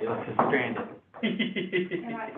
left us stranded. And I,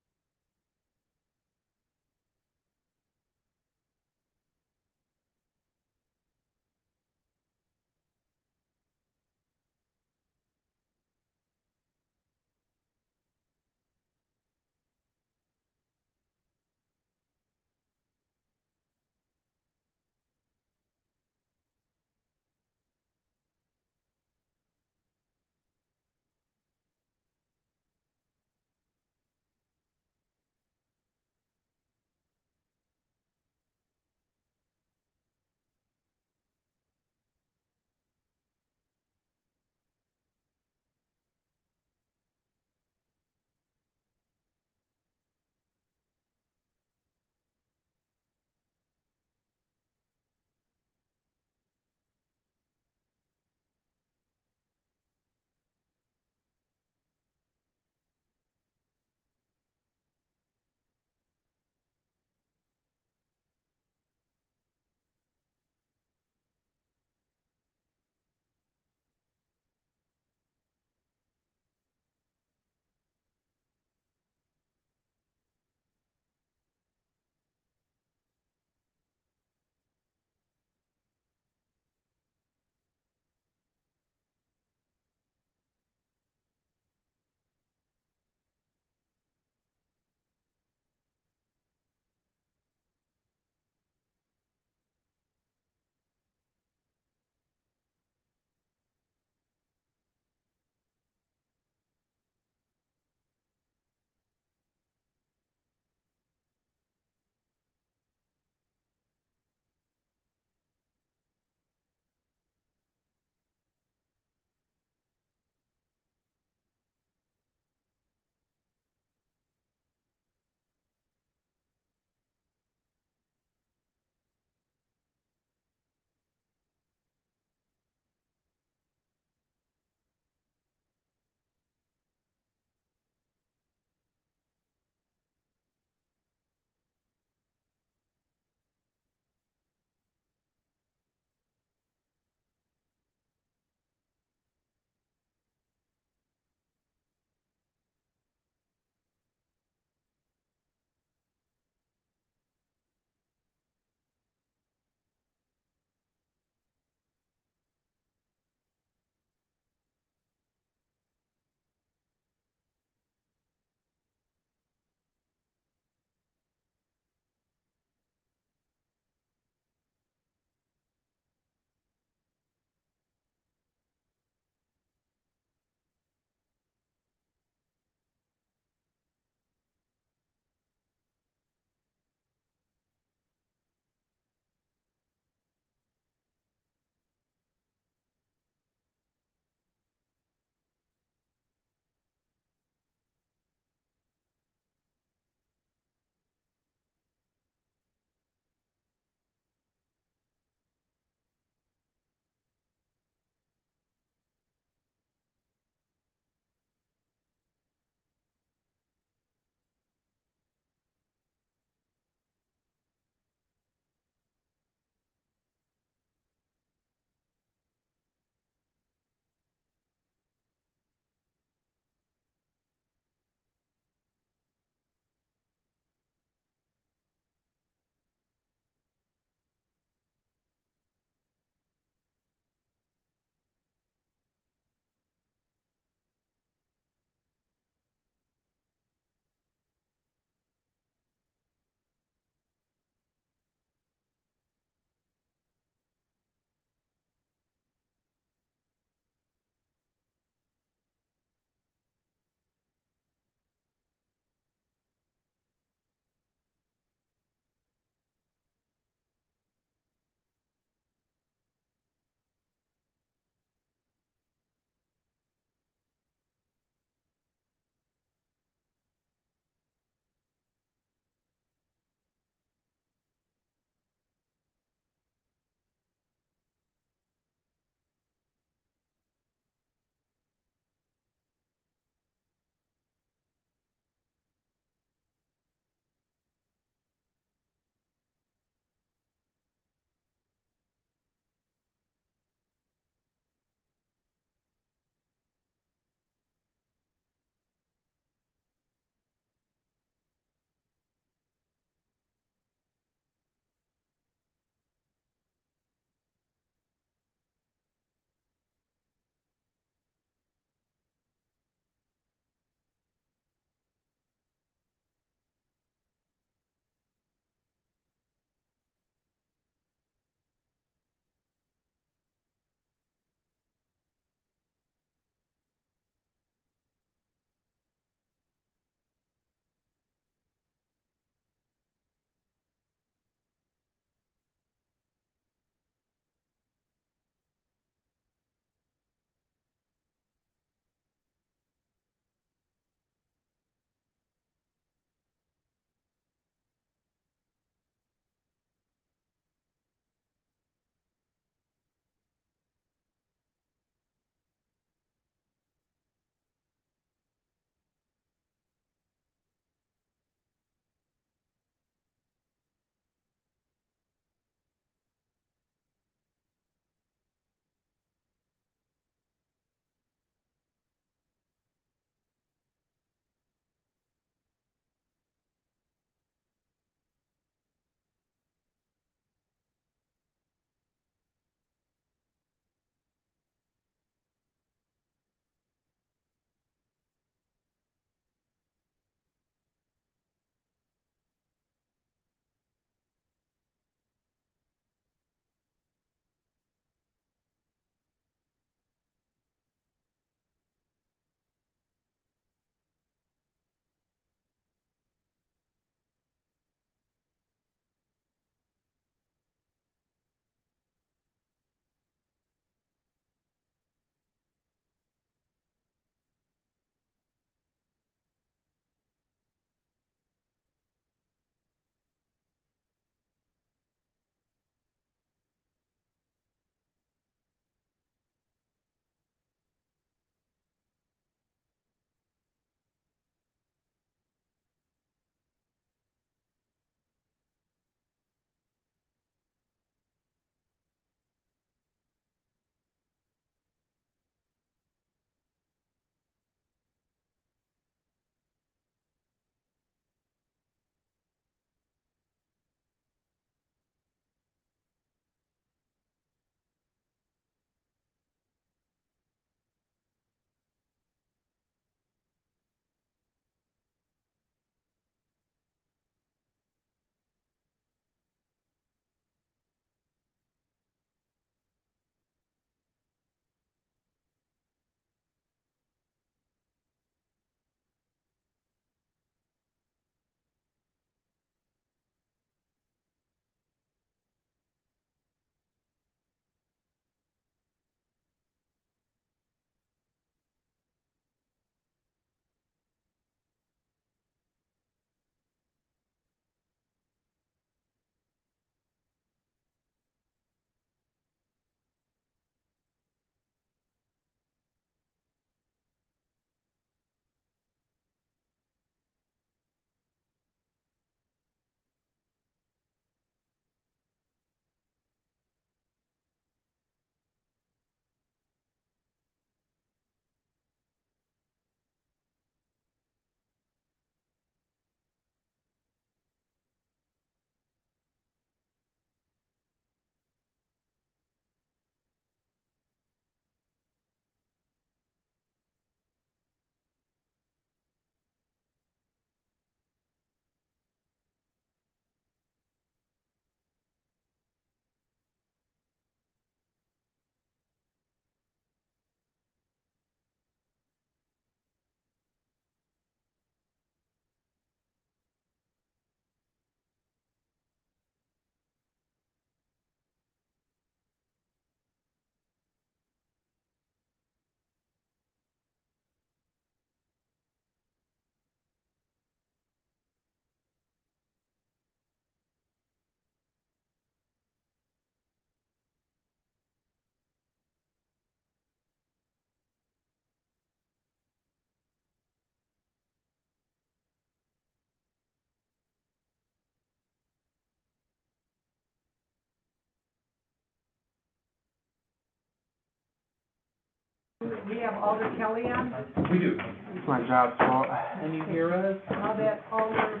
we have Alder Kelly on. We do. It's my job, so. And you hear us? Now that Alder,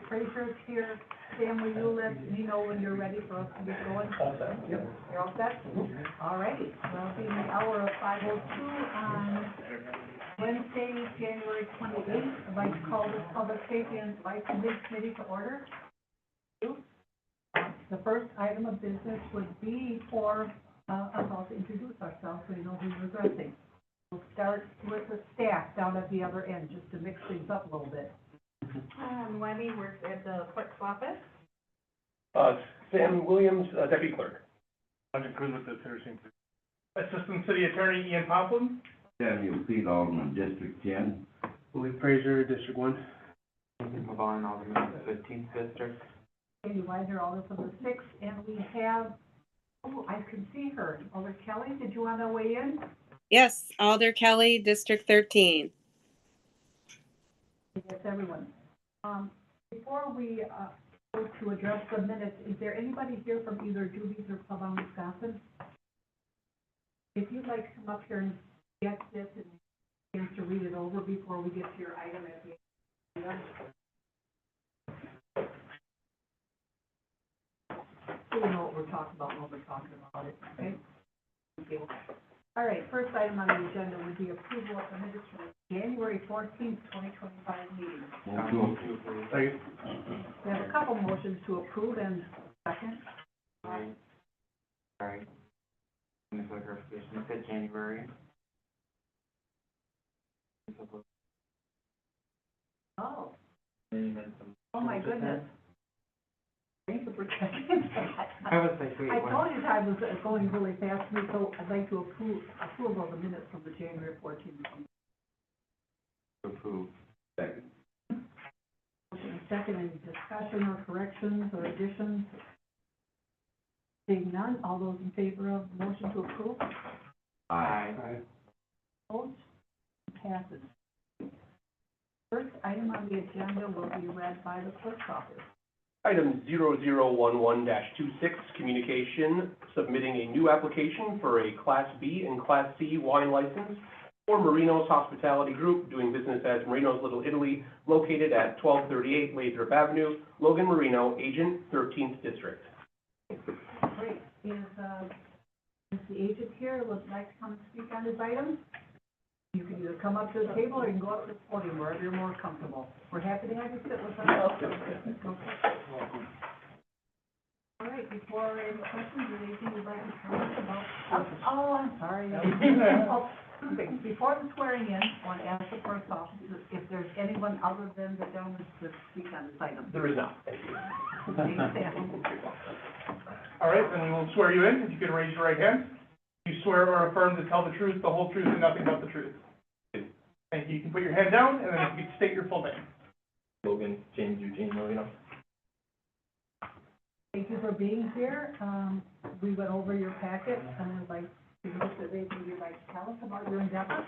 Fraser's here, Sam, will you let me know when you're ready for us to get going? All set. Yep. You're all set? All righty. Well, being the hour of 5:02 on Wednesday, January 28th, I'd like to call this Public Safety and Licensing Committee to order. The first item of business would be for us all to introduce ourselves so you know who you're addressing. We'll start with the staff down at the other end, just to mix things up a little bit. Wendy works at the clerk's office. Sam Williams, Deputy Clerk. Roger Cruz with the Citizen. Assistant City Attorney Ian Poplin. Samuel Pete, Alderman, District 10. Willie Fraser, District 1. Lincoln Pavone, Alderman, 15th District. Katie Widener, Alder from the 6th, and we have, oh, I can see her. Alder Kelly, did you want to weigh in? Yes, Alder Kelly, District 13. That's everyone. Before we go to address the minutes, is there anybody here from either Judy's or Pavone, Wisconsin? If you'd like to come up here and get this and chance to read it over before we get to your item at the end. So you know what we're talking about when we're talking about it, okay? Thank you. All right, first item on the agenda would be approval of the minutes from the January 14th, 2025 meeting. Move to approve. Second. We have a couple motions to approve and second. Sorry. Let me put clarification. You said January. Oh, Then you had some. oh my goodness. Thank you for checking that. I was like, wait, I what? told you time was going really fast for me, so I'd like to approve of the minutes from the January 14th meeting. Approve. Second. Motion and second, any discussion or corrections or additions? Seeing none, all those in favor of the motion to approve? Aye. Opposed? Passes. First item on the agenda will be read by the clerk's office. Item 0011-26, communication, submitting a new application for a Class B and Class C wine license for Marino's Hospitality Group, doing business as Marino's Little Italy, located at 1238 Lathrop Avenue, Logan Marino, agent, 13th District. Great. Is the agent here would like to come and speak on this item? You can either come up to the table or you can go up to the podium, wherever you're more comfortable. We're happy to have you sit with us. Okay. All right, before any questions, is there anything you'd like to tell us about? Oh, I'm sorry. Oh, okay. Before the swearing in, I want to ask the clerk's office if there's anyone other than the gentleman to speak on this item. There is not. Thank you. Thanks, Sam. All right, then we will swear you in. If you can raise your right hand. You swear or affirm to tell the truth, the whole truth, and nothing but the truth. Thank you. You can put your hand down, and then if you could state your full name. Logan James Eugene Marino. Thank you for being here. We went over your packet, and I'd like to know if there's anything you'd like to tell us about your endeavor.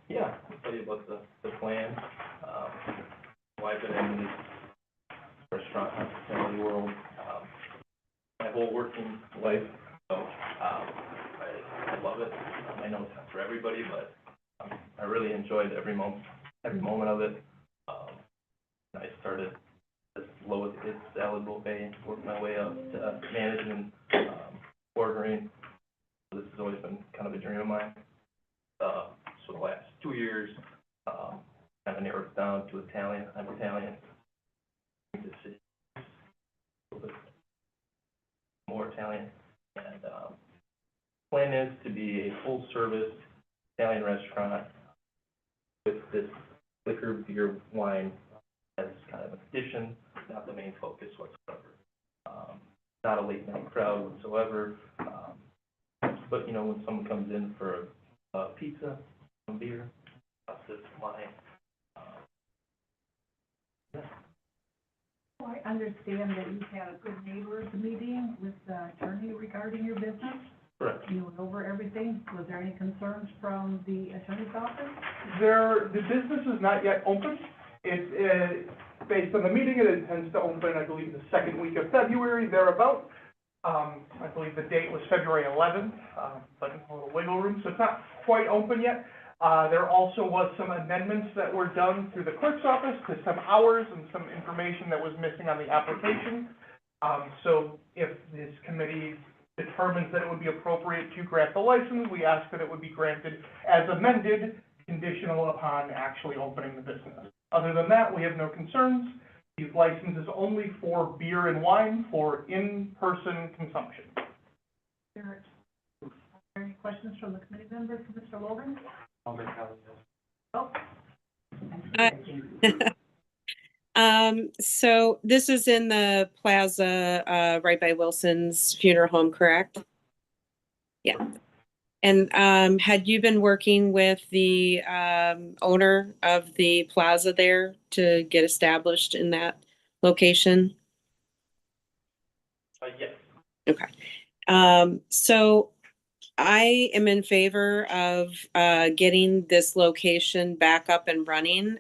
Yeah, I'll tell you about the plan, why I've been in the restaurant hospitality world, my whole working life. So, I love it. I know it's not for everybody, but I really enjoyed every moment of it. I started as low as a salad buffet, worked my way up to management, ordering. This has always been kind of a dream of mine. So the last 2 years, kind of narrowed it down to Italian. I'm Italian. This is a little bit more Italian. And plan is to be a full-service Italian restaurant with this liquor, beer, wine as kind of an addition, not the main focus whatsoever. Not a late-night crowd whatsoever. But, you know, when someone comes in for a pizza, some beer, pasta, some wine. Yeah. So I understand that you've had a good neighbors meeting with the attorney regarding your business. Correct. You went over everything. Was there any concerns from the attorney's office? The business is not yet open. It's, based on the meeting, it intends to open, I believe, the second week of February, thereabout. I believe the date was February 11th, but a little wiggle room, so it's not quite open yet. There also was some amendments that were done through the clerk's office to some hours and some information that was missing on the application. So if this committee determines that it would be appropriate to grant the license, we ask that it would be granted as amended, conditional upon actually opening the business. Other than that, we have no concerns. These licenses only for beer and wine for in-person consumption. Are there any questions from the committee members for Mr. Logan? Alder Kelly, yes. Oh. So this is in the plaza, right by Wilson's Funeral Home, correct? Yeah. And, had you been working with the, owner of the plaza there to get established in that location? Yes. Okay. So I am in favor of getting this location back up and running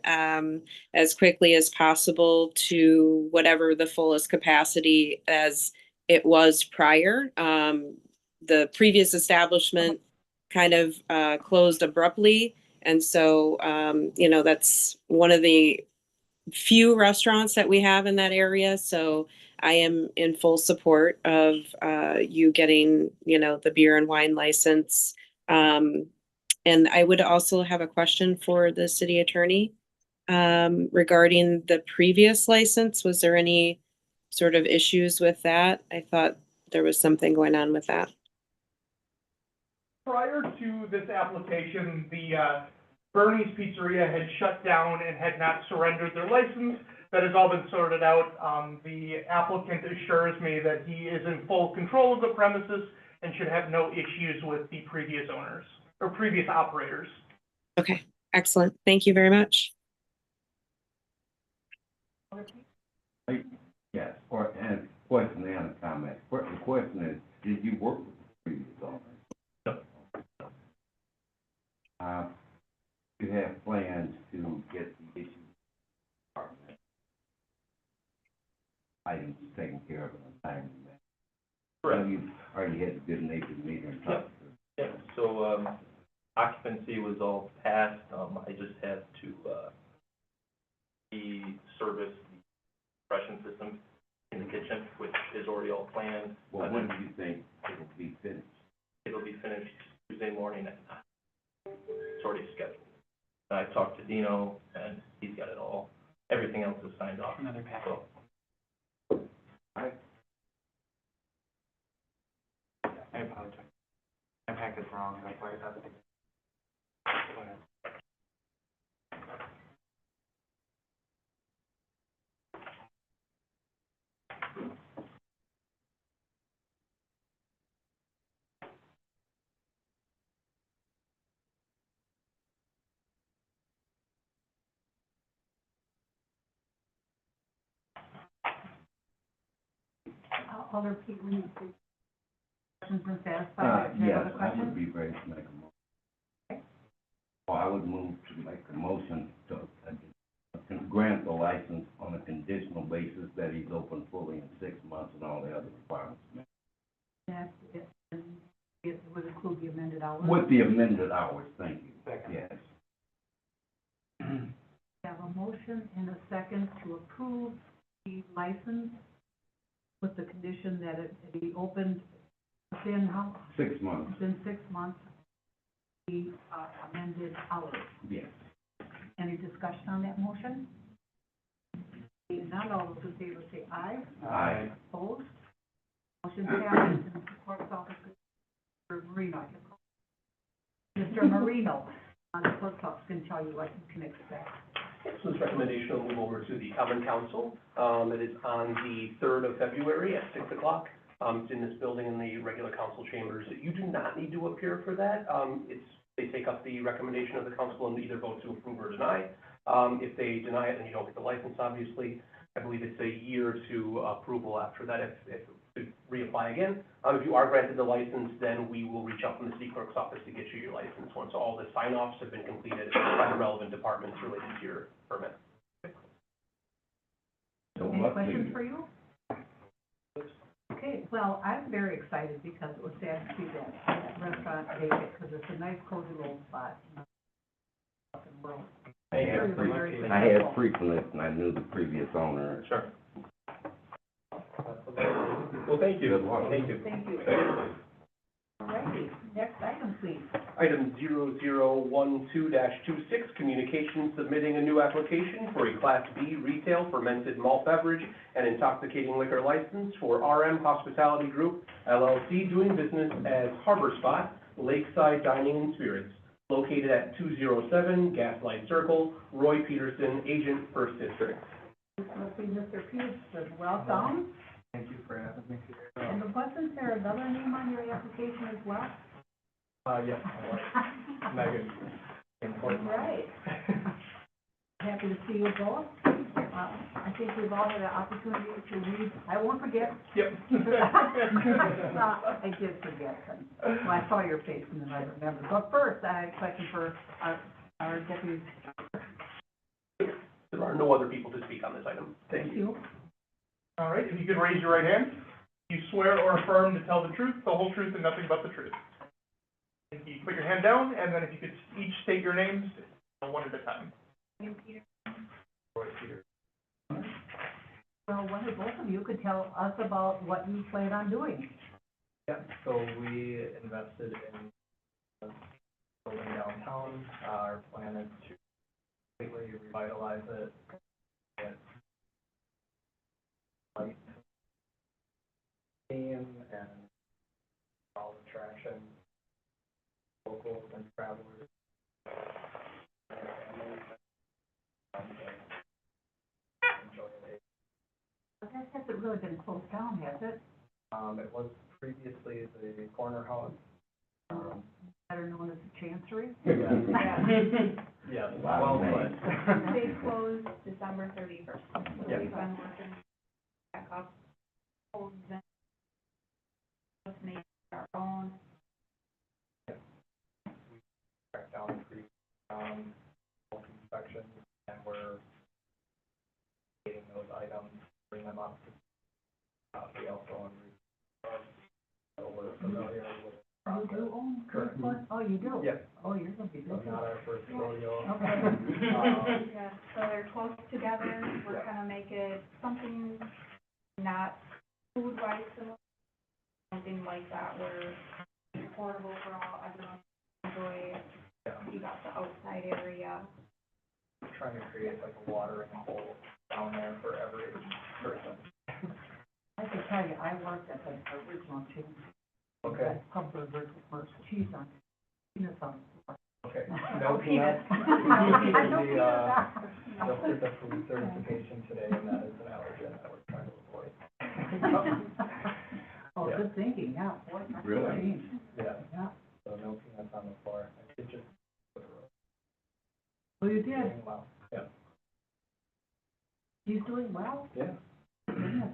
as quickly as possible to whatever the fullest capacity as it was prior. The previous establishment kind of closed abruptly. And so, that's one of the few restaurants that we have in that area. So I am in full support of you getting, the beer and wine license. And I would also have a question for the city attorney regarding the previous license. Was there any sort of issues with that? I thought there was something going on with that. Prior to this application, the Bernie's Pizzeria had shut down and had not surrendered their license. That has all been sorted out. The applicant assures me that he is in full control of the premises and should have no issues with the previous owners or previous operators. Okay, excellent. Thank you very much. Yes, and question and a comment. The question is, did you work with the previous owner? No. You have plans to get the issue department items taken care of in a timely manner? Correct. You already had a good nature meeting and talked to. Yeah, so, occupancy was all passed, I just have to, service the compression system in the kitchen, which is already all planned. Well, when do you think it'll be finished? It'll be finished Tuesday morning at 9. It's already scheduled. I talked to Dino, and he's got it all, everything else is signed off. Another packet. So, I apologize. My packet's wrong, that's why I thought it. Go ahead. Alder Pete, when you say questions been satisfied, do you Yes, have other I would questions? be ready to make a motion. Or I would move to make a motion to grant the license on a conditional basis that he's open fully in 6 months and all the other requirements. That it would include the amended hours. With the amended hours, thank you. Second. Yes. We have a motion and a second to approve the license with the condition that it be opened within 6 months, within 6 months, the amended hours. yes. Any discussion on that motion? Seeing none, all those in favor say aye. Aye. Opposed? Motion passes, and the clerk's office, Mr. Marino. Mr. Marino, the clerk's office can tell you what you can expect. So this recommendation will move over to the Common Council. It is on the 3rd of February at 6 o'clock. It's in this building in the regular council chambers. You do not need to appear for that. They take up the recommendation of the council and either vote to approve or deny. If they deny it, then you don't get the license, obviously. I believe it's a year to approval after that if to reapply again. If you are granted the license, then we will reach out from the city clerk's office to get you your license once all the sign-offs have been completed by the relevant departments related to your permit. So Any what questions do for you? Okay, Well, I'm very excited because it was sad to see that restaurant vacant, because it's a nice cozy little spot. Up in the world. I had frequent, and I knew the previous owner. Sure. Well, thank you. Good luck. Thank you. Thank you. All righty, next item, please. Item 0012-26, communication submitting a new application for a Class B retail fermented malt beverage and intoxicating liquor license for RM Hospitality Group LLC, doing business as Harbor Spot Lakeside Dining and Spirits, located at 207 Gaslight Circle, Roy Peterson, Agent, First District. Let's see, Mr. Peterson, welcome. Thank you for having me here. And wasn't there another name on your application as well? Yes, Megan. All right. Happy to see you both. I think we've all had an opportunity to read, I won't forget. Yep. I did forget, but, well, I saw your face and then I remembered. But first, I have a question for our deputy. There are no other people to speak on this item. Thank you. All right, if you could raise your right hand. You swear or affirm to tell the truth, the whole truth, and nothing but the truth. If you put your hand down, and then if you could each state your names, one at a time. Roy Peter. Well, one or both of you could tell us about what you plan on doing. Yeah, so we invested in building downtown. Our plan is to completely revitalize it, get light, theme, and all attraction, locals and travelers, and families, enjoy it. But that hasn't really been closed down, has it? It was previously the corner house. Better known as the Chancery? Yeah, Wow, well man. played. They closed December 31st. So Yeah. we've been working back up, hold them, just make our own. Track down the creek, bulk inspections, and we're getting those items, bring them up. We also own, so we're familiar with the You process. do own this Correct. one? Oh, you do? Yeah. Oh, you're gonna be So busy. not our first rodeo. Okay. Yeah, so they're close together, we're Yeah. gonna make it something not food-wise, similar, something like that, where it's affordable for all, everyone to enjoy. Yeah. You got the outside area. We're trying to create like a watering hole down there for every person. I can tell you, I worked at the original Chancery. Okay. Hubbard versus Mercer, cheese on, peanuts on. Okay. No No peanuts. peanuts. I know The, peanuts. Just did the food certification today, and that is an allergen that we're trying to avoid. Oh, Yeah. good thinking, yeah. Boy, that's a Really? change. Yeah, Yeah. so no peanuts on the floor. I did just put a roll. Well, you did. Doing well. Yeah. He's doing well. Yeah. Goodness.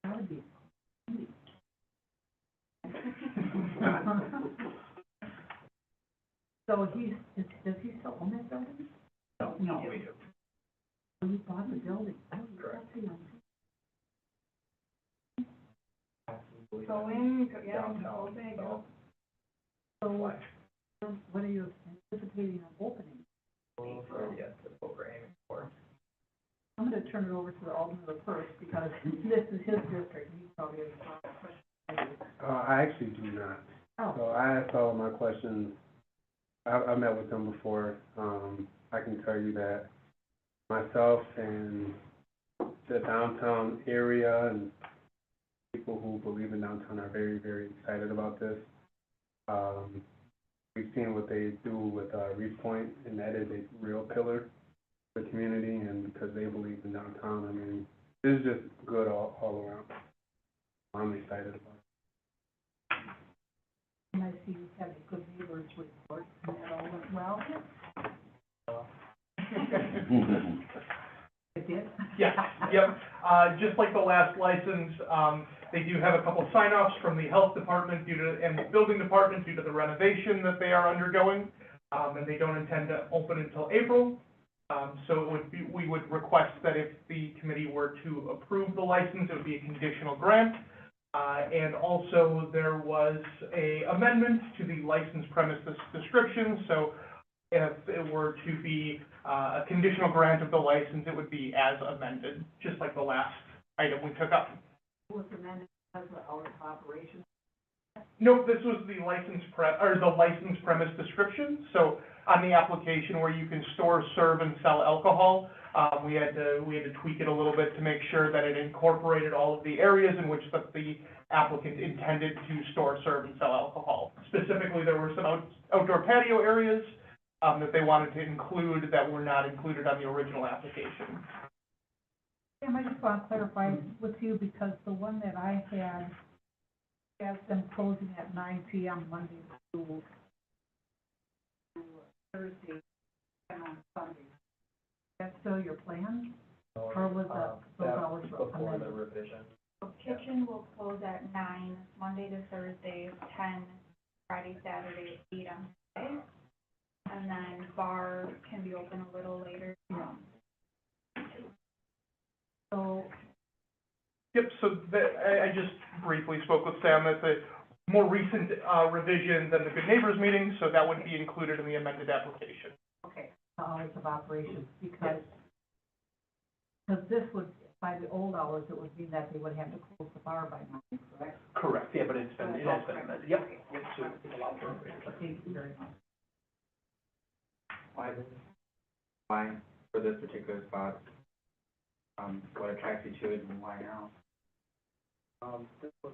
Gotta be. So does he still own that building? No, No. we do. Oh, you bought the building? Oh, Correct. that's young. Absolutely. Go in, yeah, Downtown, go big. so. So Why? what are you anticipating on opening? Well, so yes, that's what we're aiming for. I'm gonna turn it over to the Alderman of the First, because this is his district, he probably has a lot of questions. I actually do not. Oh, So I asked all of my questions. I met with them before. I can tell you that myself and the downtown area and people who believe in downtown are very, very excited about this. We've seen what they do with Reef Point, and that is a real pillar for the community, and because they believe in downtown, I mean, this is just good all around. I'm excited about it. and I see you have a good neighbors report, and that all went well. It did? Yeah, yep. Just like the last license, they do have a couple sign-offs from the health department and the building department due to the renovation that they are undergoing. And they don't intend to open until April. So it would be, we would request that if the committee were to approve the license, it would be a conditional grant. And also, there was a amendment to the license premises description, so if it were to be a conditional grant of the license, it would be as amended, just like the last item we took up. Was amended as the hours of operation. No, this was the license premise description. So on the application where you can store, serve, and sell alcohol, we had to tweak it a little bit to make sure that it incorporated all of the areas in which the applicant intended to store, serve, and sell alcohol. Specifically, there were some outdoor patio areas that they wanted to include that were not included on the original application. Sam, I just want to clarify with you, because the one that I had has them closing at 9 PM Monday to Thursday and on Sunday. Is that still your plan? Or was those hours Before the amended? revision. So kitchen will close at 9, Monday to Thursday, 10, Friday, Saturday, 8 on Sunday. And then bar can be open a little later. So, Yep, so I just briefly spoke with Sam. That's a more recent revision than the Good Neighbors meeting, so that would be included in the amended application. okay, the hours of operation, because this would, by the old hours, it would mean that they would have to close the bar by 9, correct? Correct, yeah, but it has been amended, yep, yep, so it's allowed for operators. Thank you very much. Why for this particular spot? What attracts you to it and why now? This was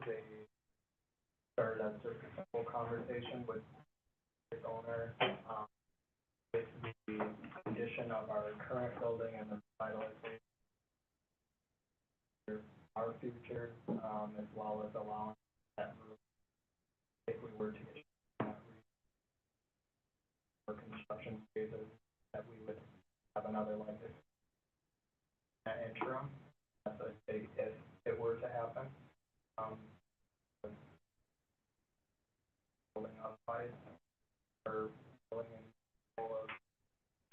started as a simple conversation with its owner, with the condition of our current building and the revitalization of our future, as well as allowing that roof, if we were to get for construction phases, that we would have another like this interim. That's a big if it were to happen. Building up by or building in full of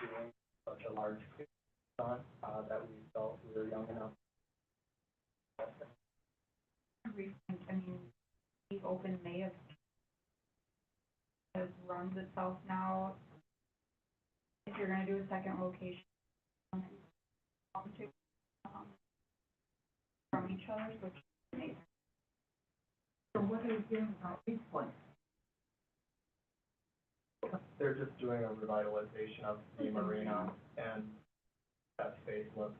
doing such a large on that we felt we were young enough. I mean, we've opened May of, it runs itself now. If you're gonna do a second location, from each other, which makes So what are you doing about these ones? They're just doing a revitalization of the marina, and that space looks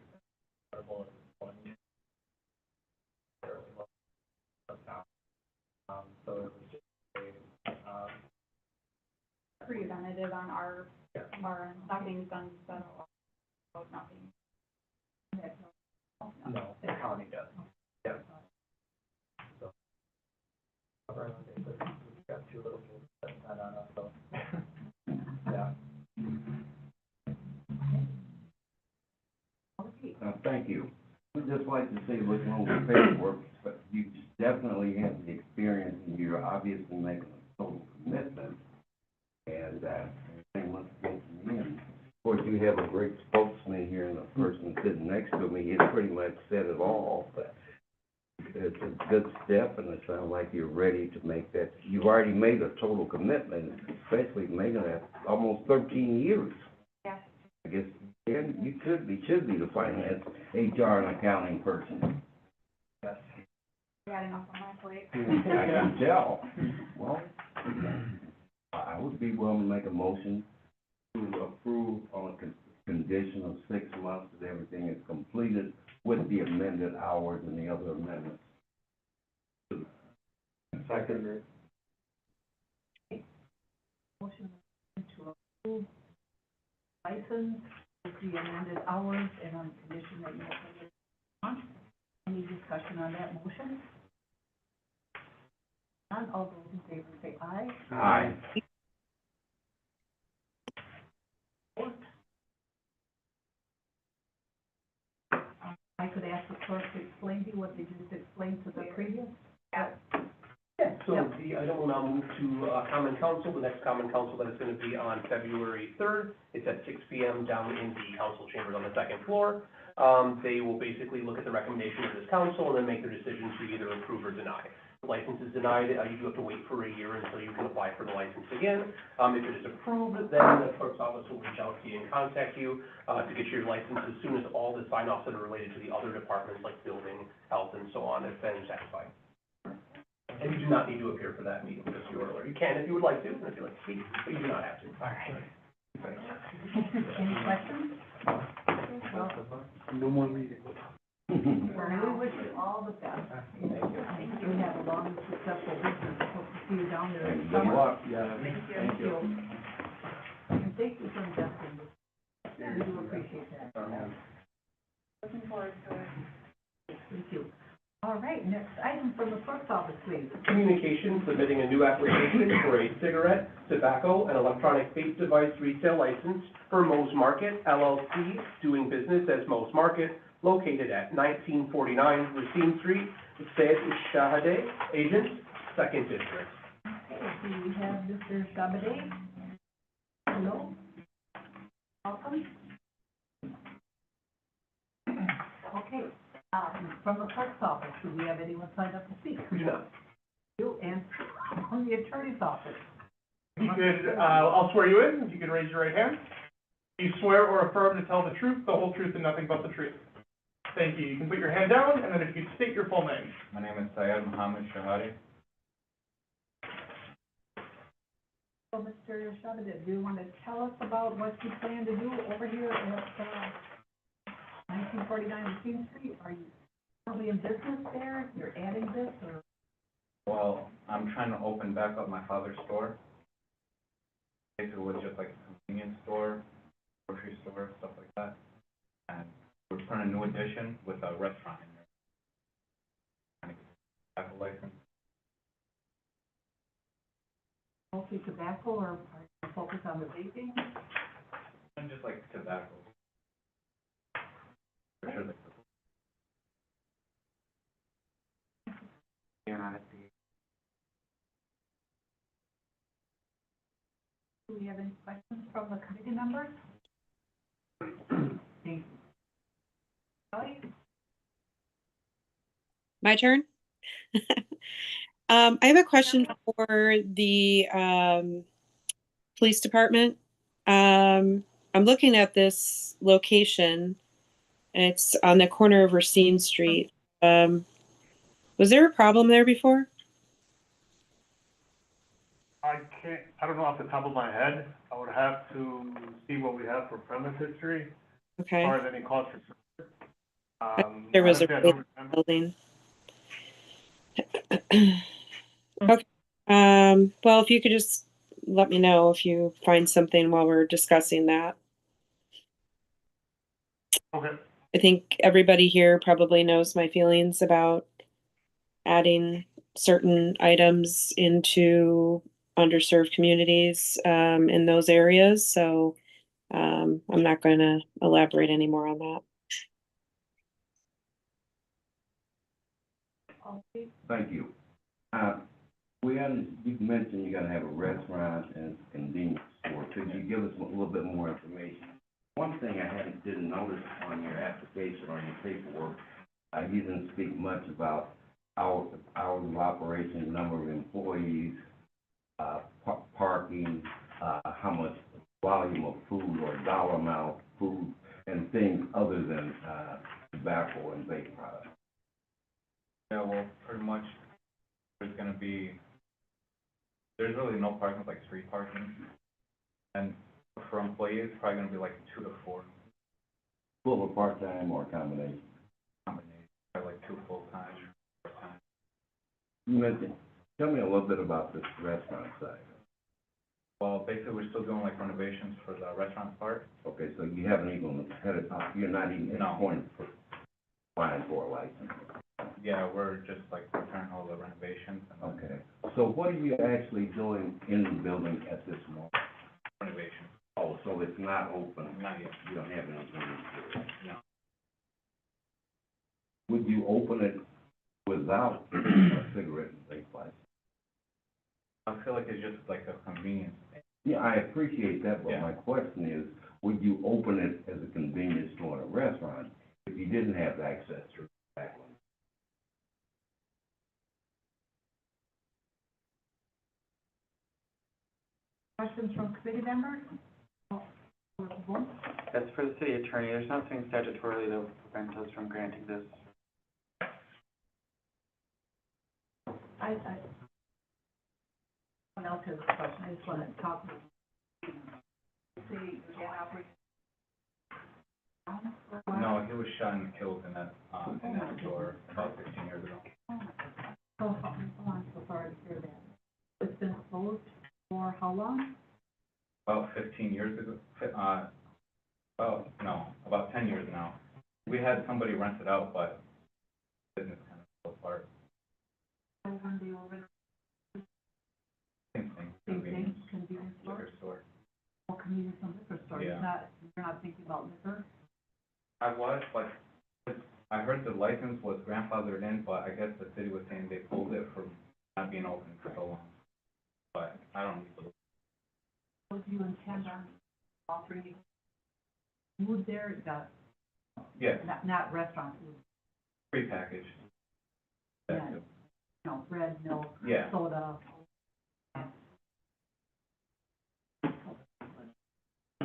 incredible at this point. Fairly low now. So it was just a, preventative on our, yeah. our, nothing's done, so, nothing. No, the county does. Yeah. So, covering the bases, we've got 2 little kids that not on us, so, yeah. Thank you. We'd just like to see what's wrong with paperwork, but you definitely have the experience, and you're obviously making a total commitment, and everything looks good to me. And of course, you have a great spokesman here, and the person sitting next to me, he pretty much said it all, but it's a good step, and it sounds like you're ready to make that. You've already made a total commitment, especially making that almost 13 years. Yes. I guess, Dan, you should be the finance, HR, and accounting person. Yes. I got enough on my plate. I can tell. Well, I would be willing to make a motion to approve on a condition of 6 months that everything is completed with the amended hours and the other amendments. Second. Motion to approve license with the amended hours and on the condition that you open it on. Any discussion on that motion? None, all those in favor say aye. Aye. I could ask the clerk to explain to you what they just explained to the previous. Yeah. Good. So Yep. the item will now move to, common council. The next common council that is gonna be on February 3rd. It's at 6 PM down in the council chambers on the second floor. They will basically look at the recommendation of this council and then make their decision to either approve or deny. The license is denied, you do have to wait for a year until you can apply for the license again. If it is approved, then the clerk's office will reach out to you and contact you, to get your license as soon as all the sign-offs that are related to the other departments like building, health, and so on have been satisfied. And you do not need to appear for that meeting, just so you're aware. You can if you would like to, and if you'd like to speak, but you do not have to. All right. Any questions? No more meetings. We wish you all the best. Thank you. Have a long, successful business. Hope to see you down there in Good summer. luck, yeah. Thank you. And thank you for investing. We do appreciate that. Looking forward to it. Thank you. All right, next item from the clerk's office, please. Communication, submitting a new application for a cigarette, tobacco, and electronic vape device retail license for Mo's Market LLC, doing business as Mo's Market, located at 1949 Racine Street, Said Shahade, agent, second district. Okay, so we have Mr. Shabade. Hello? Welcome. Okay, from the clerk's office, do we have anyone signed up to speak? We do not. You and from the attorney's office. You could, I'll swear you in, if you could raise your right hand. You swear or affirm to tell the truth, the whole truth, and nothing but the truth. Thank you. You can put your hand down, and then if you could state your full name. My name is Syed Mohammed Shahadi. So, Mr. Shabbat, do you want to tell us about what you plan to do over here at, 1949 Racine Street? Are you currently in business there? You're adding this, or? Well, I'm trying to open back up my father's store. Basically, it was just like a convenience store, grocery store, stuff like that. And we're putting a new addition with a restaurant in there. Trying to get a tobacco license. Mostly tobacco, or are you focused on the vaping? And just like tobacco. For sure, like, Do we have any questions from the committee members? Thank you. Kelly? My turn? I have a question for the police department. I'm looking at this location. It's on the corner of Racine Street. Was there a problem there before? I don't know off the top of my head. I would have to see what we have for premise history, as Okay. far as any cause for service. There was a honestly, I don't remember. building. Okay. Well, if you could just let me know if you find something while we're discussing that. Okay. I think everybody here probably knows my feelings about adding certain items into underserved communities in those areas. So I'm not going to elaborate any more on that. Thank you. You mentioned you're gonna have a restaurant and convenience store. Could you give us a little bit more information? One thing I didn't notice on your application or your paperwork, you didn't speak much about hours of operation, number of employees, parking, how much volume of food or dollar amount of food, and things other than tobacco and vape products. yeah, well, pretty much there's really no parking, it's like street parking. And for employees, probably gonna be like 2 to 4 Full or part-time or combination? combinations, probably like 2 full-time, part-time. You mentioned, tell me a little bit about this restaurant side. Well, basically, we're still doing like renovations for the restaurant part. Okay, so you haven't even headed, you're not even at No. the point for applying for a license. Yeah, we're just like preparing all the renovations and Okay, so what are you actually doing in the building at this moment? renovations. Oh, so it's not open? Not yet. You don't have anything to do? No. Would you open it without a cigarette and vape license? I feel like it's just like a convenience thing. Yeah, I appreciate that, but Yeah. my question is, would you open it as a convenience store and a restaurant if you didn't have access to the back one? Questions from committee members? As for the city attorney, there's nothing statutorily that would prevent us from granting this. Someone else has a question, I just want to talk about. See, again, operation. No, he was shot and killed in that store about 16 years ago. Oh, I'm so sorry to hear that. It's been closed for how long? About 15 years ago, about 10 years now. We had somebody rent it out, but business kind of fell apart. One day over, Same thing. same thing, convenience store, Liquor store. or convenience and liquor store, Yeah. you're not thinking about liquor? I was, but I heard the license was grandfathered in, but I guess the city was saying they pulled it for not being open for so long. But I don't know. Would you intend on offering food there, Yes, not restaurant food, prepackaged. Yeah. Bread, milk, Yeah. soda?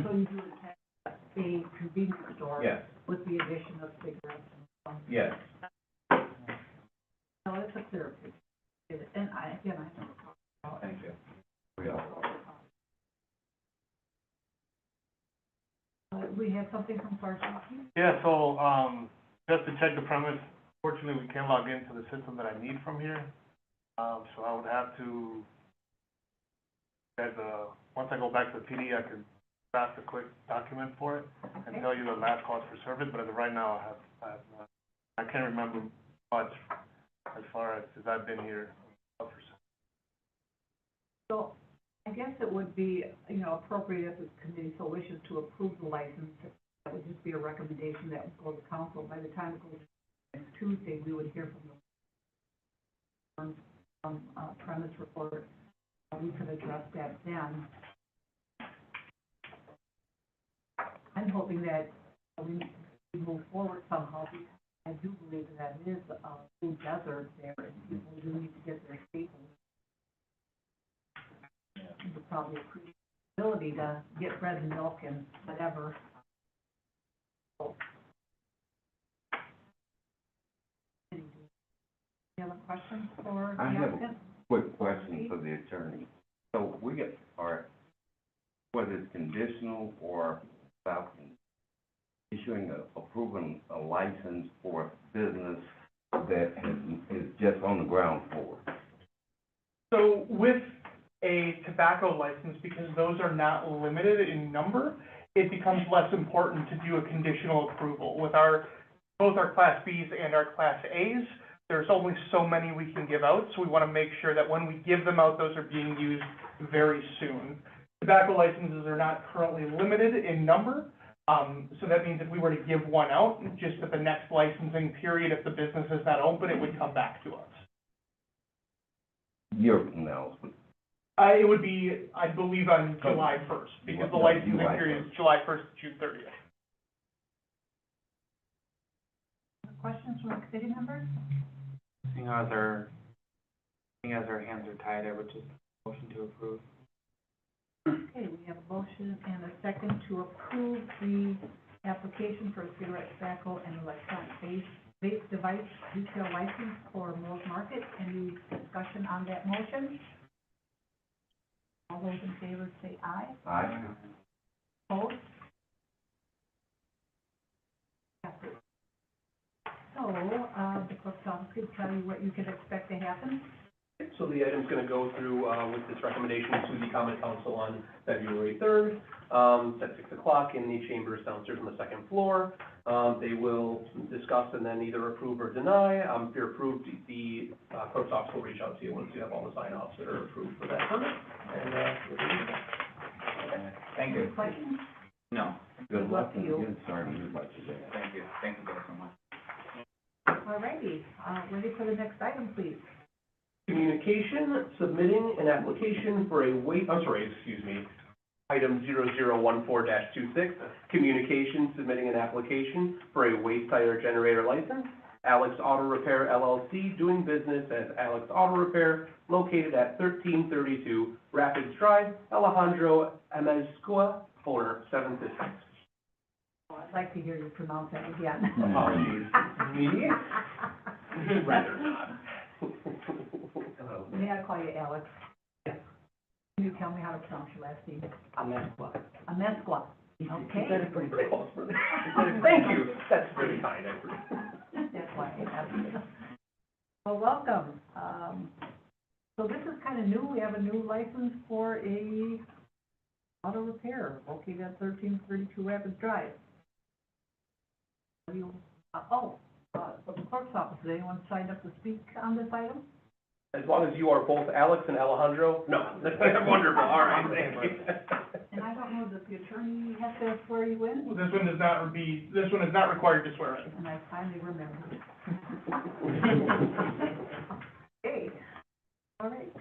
So you do intend a convenience store? Yes, With the addition of cigarettes and stuff? yes. No, it's a clear picture. And I have a problem. Thank you. We have something from Sergeant Keith? Yeah, so, just to check the premise, fortunately, we can't log into the system that I need from here. So I would have to, once I go back to the PD, I could draft a quick document for it and tell you the last cost for service, but as of right now, I can't remember much as far as, since I've been here. So I guess it would be, appropriate if the committee so wishes to approve the license. That would just be a recommendation that would go to council. By the time it goes to next Tuesday, we would hear from premise report. We could address that then. I'm hoping that we move forward somehow, because I do believe that is a food desert there, and people do need to get their staples. You would probably appreciate the ability to get bread and milk and whatever. You have a question for the I have a applicant? quick question for the attorney. So whether it's conditional or without issuing approving a license for a business that is just on the ground floor. So with a tobacco license, because those are not limited in number, it becomes less important to do a conditional approval. With both our Class Bs and our Class As, there's only so many we can give out, so we want to make sure that when we give them out, those are being used very soon. Tobacco licenses are not currently limited in number, so that means if we were to give one out, just at the next licensing period, if the business is not open, it would come back to us. Year from now, but It would be, I believe, on July 1st, because the licensing July period is 1st. July 1st to June 30th. Questions from the committee members? Seeing as our hands are tied, I would just motion to approve. Okay, we have a motion and a second to approve the application for a cigarette, tobacco, and electronic vape device retail license for Mills Market. Any discussion on that motion? All those in favor say aye. I, Opposed? So, the clerk's office could tell you what you can expect to happen. So the item's gonna go through, with this recommendation to the common council on February 3rd, at 6 o'clock in the chambers downstairs on the second floor. They will discuss and then either approve or deny. If you're approved, the clerk's office will reach out to you once you have all the sign-offs that are approved for that permit. And, Thank Any you. questions? No, good luck and you. good start to your budget. thank you guys so much. All righty, ready for the next item, please. Communication, submit submitting an application for a item 0014-26, communication submitting an application for a waste tire generator license. Alex Auto Repair LLC, doing business as Alex Auto Repair, located at 1332 Rapids Drive, Alejandro Amezcua, owner, 756. Oh, I'd like to hear you pronounce that again. Oh, geez. Me? Rather not. May I call you Alex? Yes. Can you tell me how to pronounce your last name? Amezcua. Amezcua. Okay. You said it pretty close, brother. Thank you. That's really kind, I appreciate it. That's why I asked you. Well, welcome. So this is kind of new. We have a new license for a auto repair located at 1332 Rapids Drive. From the clerk's office, has anyone signed up to speak on this item? As long as you are both Alex and Alejandro? No. Wonderful, all right, thank you. And I don't know, does the attorney have to swear you in? This one is not required to swear in. And I finally remembered. Okay, all right.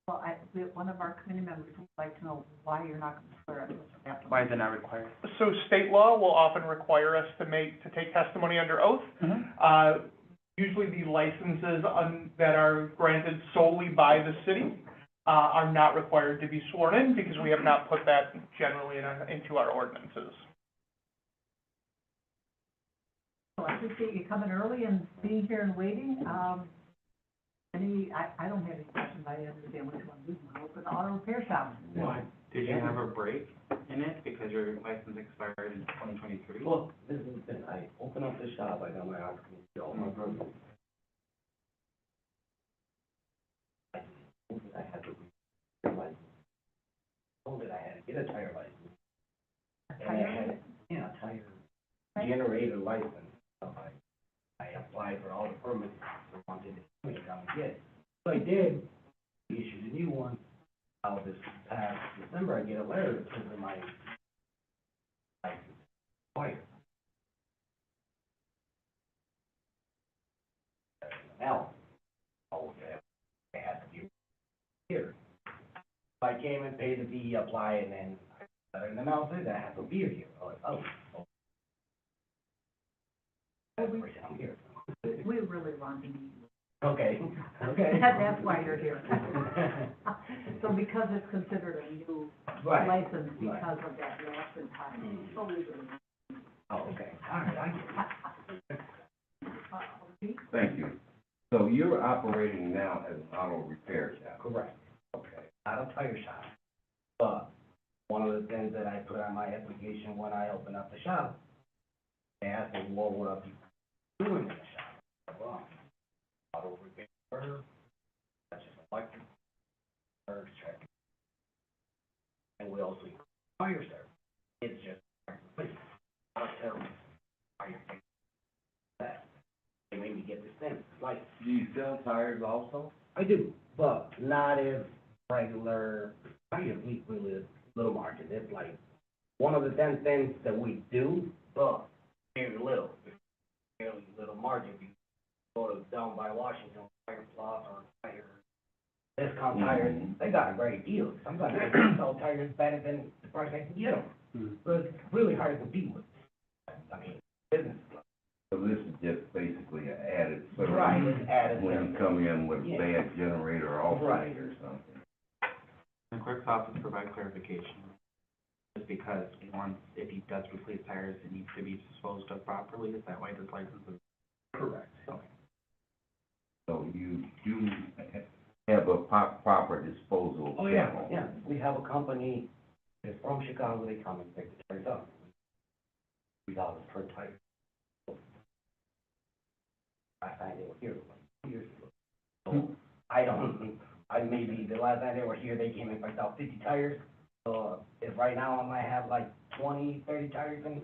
Well, one of our committee members would like to know why you're not going to swear in this application. Why is it not required? So state law will often require us to take testimony under oath. Usually the licenses that are granted solely by the city are not required to be sworn in because we have not put that generally into our ordinances. Well, I appreciate you coming early and being here and waiting. I don't have any questions. I understand what you want to do. Open the auto repair shop. Why? Did you have a break in it because your license expired in 2023? Well, this is the thing, I open up the shop, I got my occupancy, all my permits. I had to realize, told it I had to get a tire license. And I had, yeah, tire generator license. So I applied for all the permits, I wanted to come and get it. So I did, issued a new one. Now this past December, I get a letter that says that my license expired. Now, I had to be here. I came and paid the fee, apply, and then, now it says I have to be here. I was like, oh. I'm here. We really want to meet you. Okay, okay. That's why you're here. So because it's considered a new Right. license because of that lapse in time. So we really. Oh, okay, all right, I get it. Okay. Thank you. So you're operating now as an auto repair shop? Correct. Okay. Not a tire shop. But one of the things that I put on my application when I opened up the shop, they asked me what would I be doing in the shop. Well, auto repair, such as electric, service check. And we also use fire service. It's just, not terrible. Fire service. That. They made me get this thing. Like, do you sell tires also? I do, but not as regular tires. We really little margin. It's like one of the 10 things that we do, but very little. Fairly little margin. If you go to down by Washington, Tire Plus or Tire Discount Tires, they got a great deal. Sometimes they can sell tires better than the price I can get them. But it's really hard to compete with. I mean, business. So this is just basically an added service? Right, it's added service. When you come in with a bad generator or alternator or something. The clerk's office provide clarification. Just because if he does replace tires, it needs to be disposed of properly. Is that why this license is? Correct. Okay. So you do have a proper disposal channel? Oh, yeah, yeah. We have a company that's from Chicago. They come and pick the tires up. $3 per tire. Last time they were here, like 2 years ago. So maybe the last time they were here, they came and picked out 50 tires. So if right now I might have like 20, 30 tires in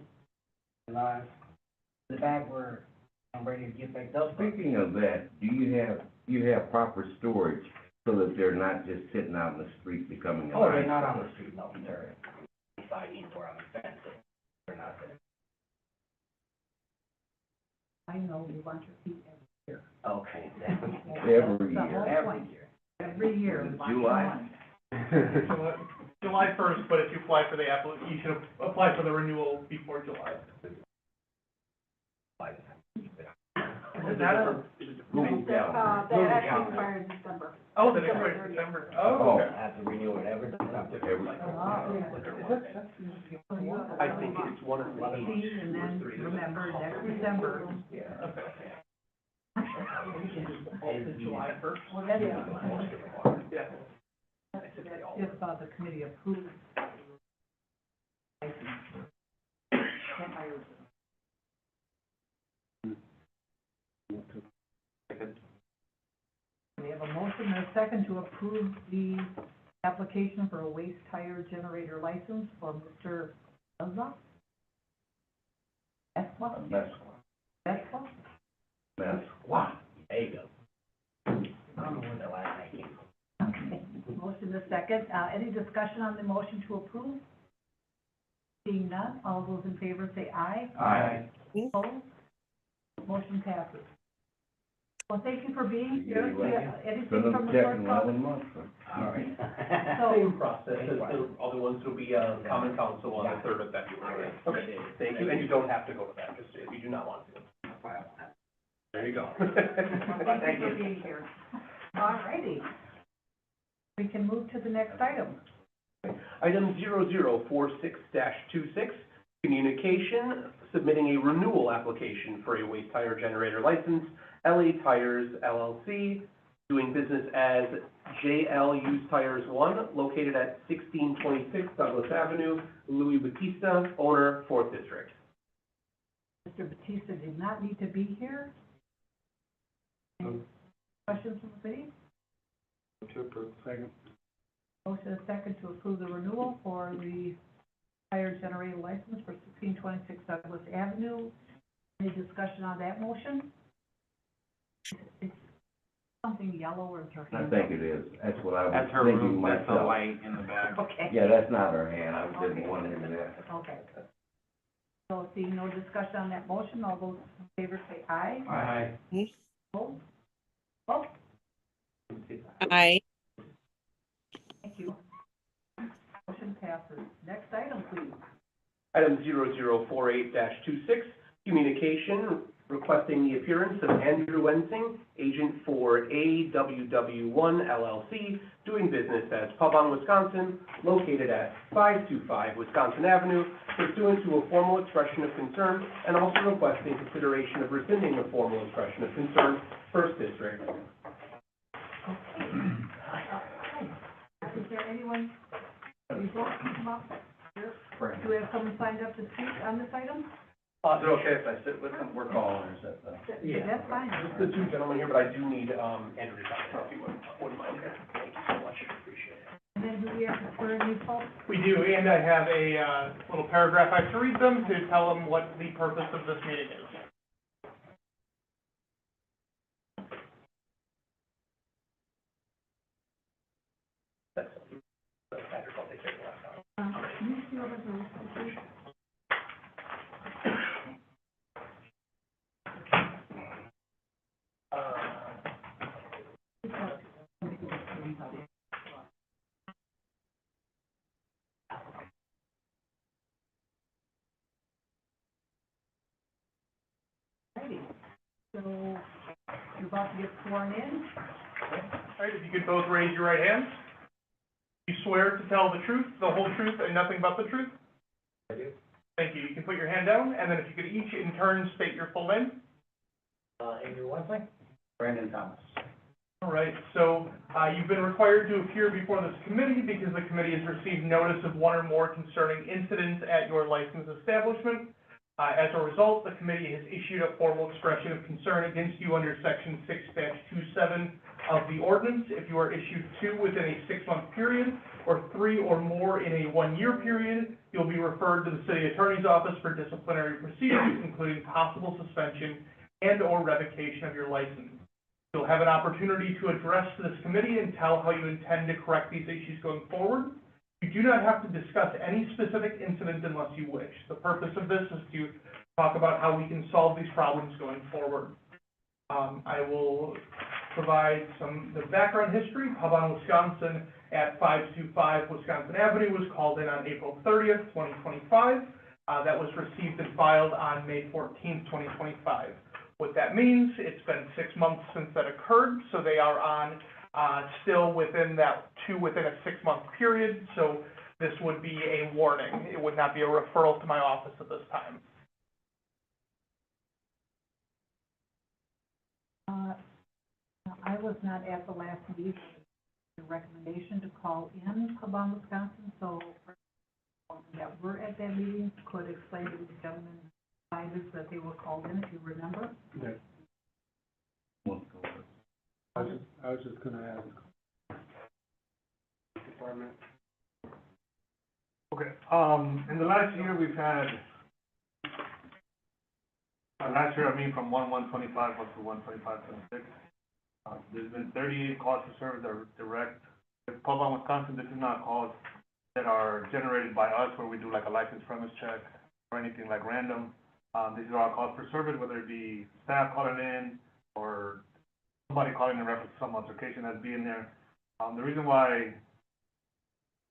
the back where I'm ready to get picked up. Speaking of that, do you have proper storage so that they're not just sitting out in the street becoming a... Oh, they're not on the street, no, they're inside where I'm fenced. They're not there. I know you want your feet every year. Okay. That's Every the year. whole point. Every year. lots of July. money. July first, but if you apply for the you should apply for the renewal before July. Is that a? Google Calendar. That actually expires December. Oh, the December. Oh, okay. Have to renew it every. I think it's one of the eight. And then, remember, next December. July first. Well, that's, Yeah. if, the committee approves. We have a motion and a second to approve the application for a waste tire generator license for Mr. Ezra? Esqua? Esqua? There you go. I don't know when the last name came. Okay, motion and a second. Any discussion on the motion to approve? Seeing none, all those in favor say aye. Aye. Opposed? Motion passes. Well, thank you for being You're here. welcome. Anything Been from up the checking clerk? 11 months, huh? All right. So, Same process as the other ones will be, common council on the 3rd of February. Okay, thank you, and you don't have to go to that, just if you do not want to. There you go. thank you for being here. All righty. We can move to the next item. Item 0046-26, communication, submitting a renewal application for a waste tire generator license, LA Tires LLC, doing business as JL Used Tires 1, located at 1626 Douglas Avenue, Louis Batista, owner, 4th District. Mr. Batista did not need to be here. Any questions from the committee? To approve. Second. Motion and second to approve the renewal for the tire generator license for 1626 Douglas Avenue. Any discussion on that motion? It's something yellow or is her I hand? think it is. That's what I was That's her thinking room, that's the myself. light in the back. Okay. Yeah, that's not her hand. I didn't want into that. Okay. So seeing no discussion on that motion, all those in favor say aye. Aye. Opposed? Oh, Aye. thank you. Motion passes. Next item, please. Item 0048-26, communication requesting the appearance of Andrew Wensing, agent for AWW1 LLC, doing business as Pub on Wisconsin, located at 525 Wisconsin Avenue, pursuant to a formal expression of concern, and also requesting consideration of rescinding the formal expression of concern, 1st District. Is there anyone, you both come up here? Do we have someone signed up to speak on this item? Is it okay if I sit with them? We're calling, or is that the? Yeah. That's fine. Just the two gentlemen here, but I do need, Andrew to sign it, if you wouldn't mind. Thank you so much, appreciate it. And then do we have to swear in you folks? We do, and I have a, little paragraph I have to read them to tell them what the purpose of this meeting is. That's, Andrew, I'll take care of the last one. Can you see over the list, please? Righty. So you're about to get sworn in. All right, if you could both raise your right hands. You swear to tell the truth, the whole truth, and nothing but the truth? I do. Thank you. You can put your hand down, and then if you could each in turn state your full name. Andrew Wensing? Brandon Thomas. All right, so, you've been required to appear before this committee because the committee has received notice of one or more concerning incidents at your licensed establishment. As a result, the committee has issued a formal expression of concern against you under section 6-27 of the ordinance. If you are issued 2 within a 6-month period, or 3 or more in a 1-year period, you'll be referred to the city attorney's office for disciplinary procedures, including possible suspension and/or revocation of your license. You'll have an opportunity to address this committee and tell how you intend to correct these issues going forward. You do not have to discuss any specific incident unless you wish. The purpose of this is to talk about how we can solve these problems going forward. I will provide the background history. Pub on Wisconsin at 525 Wisconsin Avenue was called in on April 30th, 2025. That was received and filed on May 14th, 2025. What that means, it's been 6 months since that occurred, so they are on, still within a 6-month period, so this would be a warning. It would not be a referral to my office at this time. I was not at the last meeting, the recommendation to call in Pub on Wisconsin, so that were at that meeting could explain to the gentlemen that they were called in, if you remember. Yeah. I was just gonna ask. Department. Okay, in the last year, we've had, last year, from 1/1/25 up to 1/25/26. There's been 38 calls for service that are direct. With Pub on Wisconsin, this is not calls that are generated by us where we do like a license premise check or anything like random. These are all calls for service, whether it be staff calling in or somebody calling in reference to some altercation that's being there. The reason why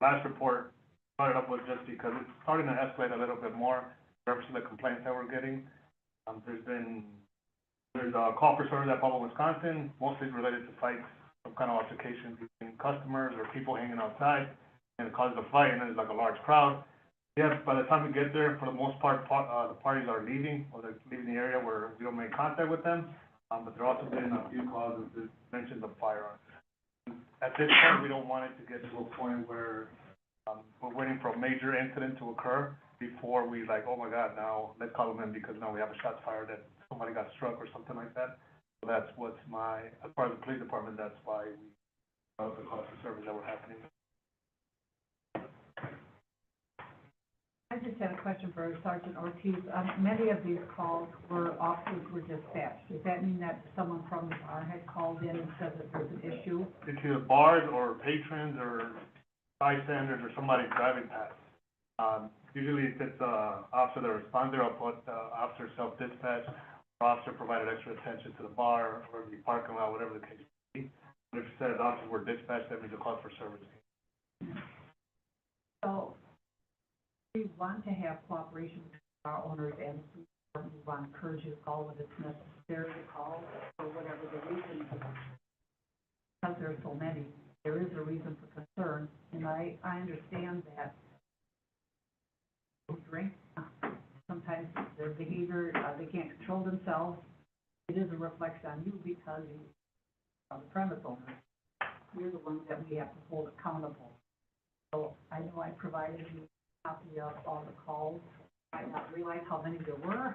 last report started up was just because it's starting to escalate a little bit more in reference to the complaints that we're getting. There's a call for service at Pub on Wisconsin, mostly related to fights, some kind of altercation between customers or people hanging outside, and it causes a fight, and then there's like a large crowd. Yeah, by the time we get there, for the most part, the parties are leaving, or they're leaving the area where we don't make contact with them. But there also been a few calls that mentions of firearms. At this point, we don't want it to get to a point where we're waiting for a major incident to occur before we like, oh my God, now let's call them in because now we have a shots fired that somebody got struck or something like that. So that's what's as part of the police department, that's why we the calls for service that were happening. I just had a question for Sergeant Ortiz. Many of these calls officers were dispatched. Does that mean that someone from the bar had called in and said that there's an issue? It's either bars or patrons or bystanders or somebody driving past. Usually if it's officer that responds there, I'll put officer self-dispatch, or officer provided extra attention to the bar or the parking lot, whatever the case may be. But if it says officers were dispatched, that means a call for service. So we want to have cooperation with our owners and we want to encourage you to call when it's necessary to call for whatever the reason is. Because there are so many, there is a reason for concern, and I understand that drink, sometimes their behavior, they can't control themselves. It is a reflection on you because you are the premise owner. You're the ones that we have to hold accountable. So I know I provided you a copy of all the calls. I did not realize how many there were.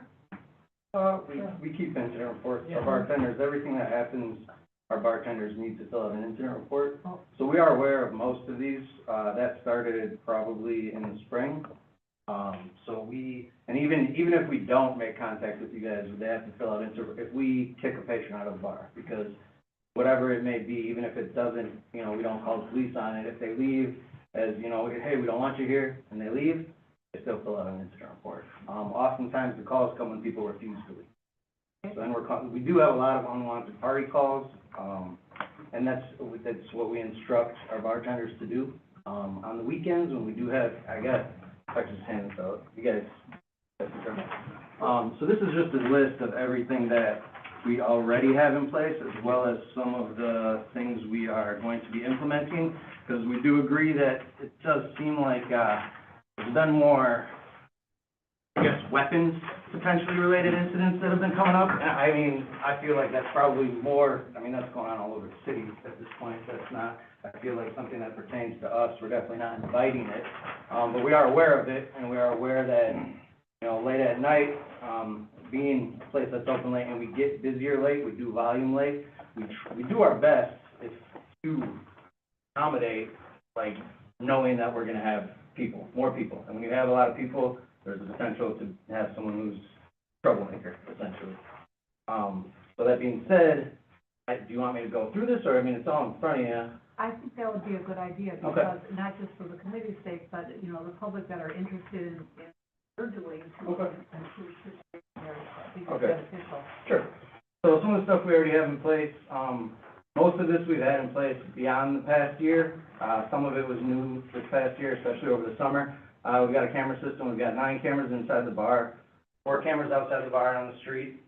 We keep incident reports. Our bartenders, everything that happens, our bartenders need to fill out an incident report. Oh. So we are aware of most of these. That started probably in the spring. And even if we don't make contact with you guys, they have to fill out if we kick a patron out of the bar, because whatever it may be, even if it doesn't, we don't call the police on it. If they leave as, hey, we don't want you here, and they leave, they still fill out an incident report. Oftentimes the calls come when people refuse to leave. So then we do have a lot of unwanted party calls, and that's what we instruct our bartenders to do. On the weekends, when we do have, I just hand this out. You guys. So this is just a list of everything that we already have in place, as well as some of the things we are going to be implementing, because we do agree that it does seem like there's been more, weapons potentially related incidents that have been coming up. And I feel like that's probably more, that's going on all over the city at this point. That's not, I feel like something that pertains to us. We're definitely not inviting it. But we are aware of it, and we are aware that, late at night, being a place that's open late and we get busier late, we do volume late, we do our best to accommodate, knowing that we're gonna have more people. And when you have a lot of people, there's a potential to have someone who's a troublemaker, essentially. So that being said, do you want me to go through this, or, it's all in front of you? I think that would be a good idea, because not just for the committee's sake, but, the public that are interested in what we're doing to improve situation there, I think it's beneficial. Sure. So some of the stuff we already have in place, most of this we've had in place beyond the past year. Some of it was new this past year, especially over the summer. We've got a camera system, we've got 9 cameras inside the bar, 4 cameras outside the bar and on the street.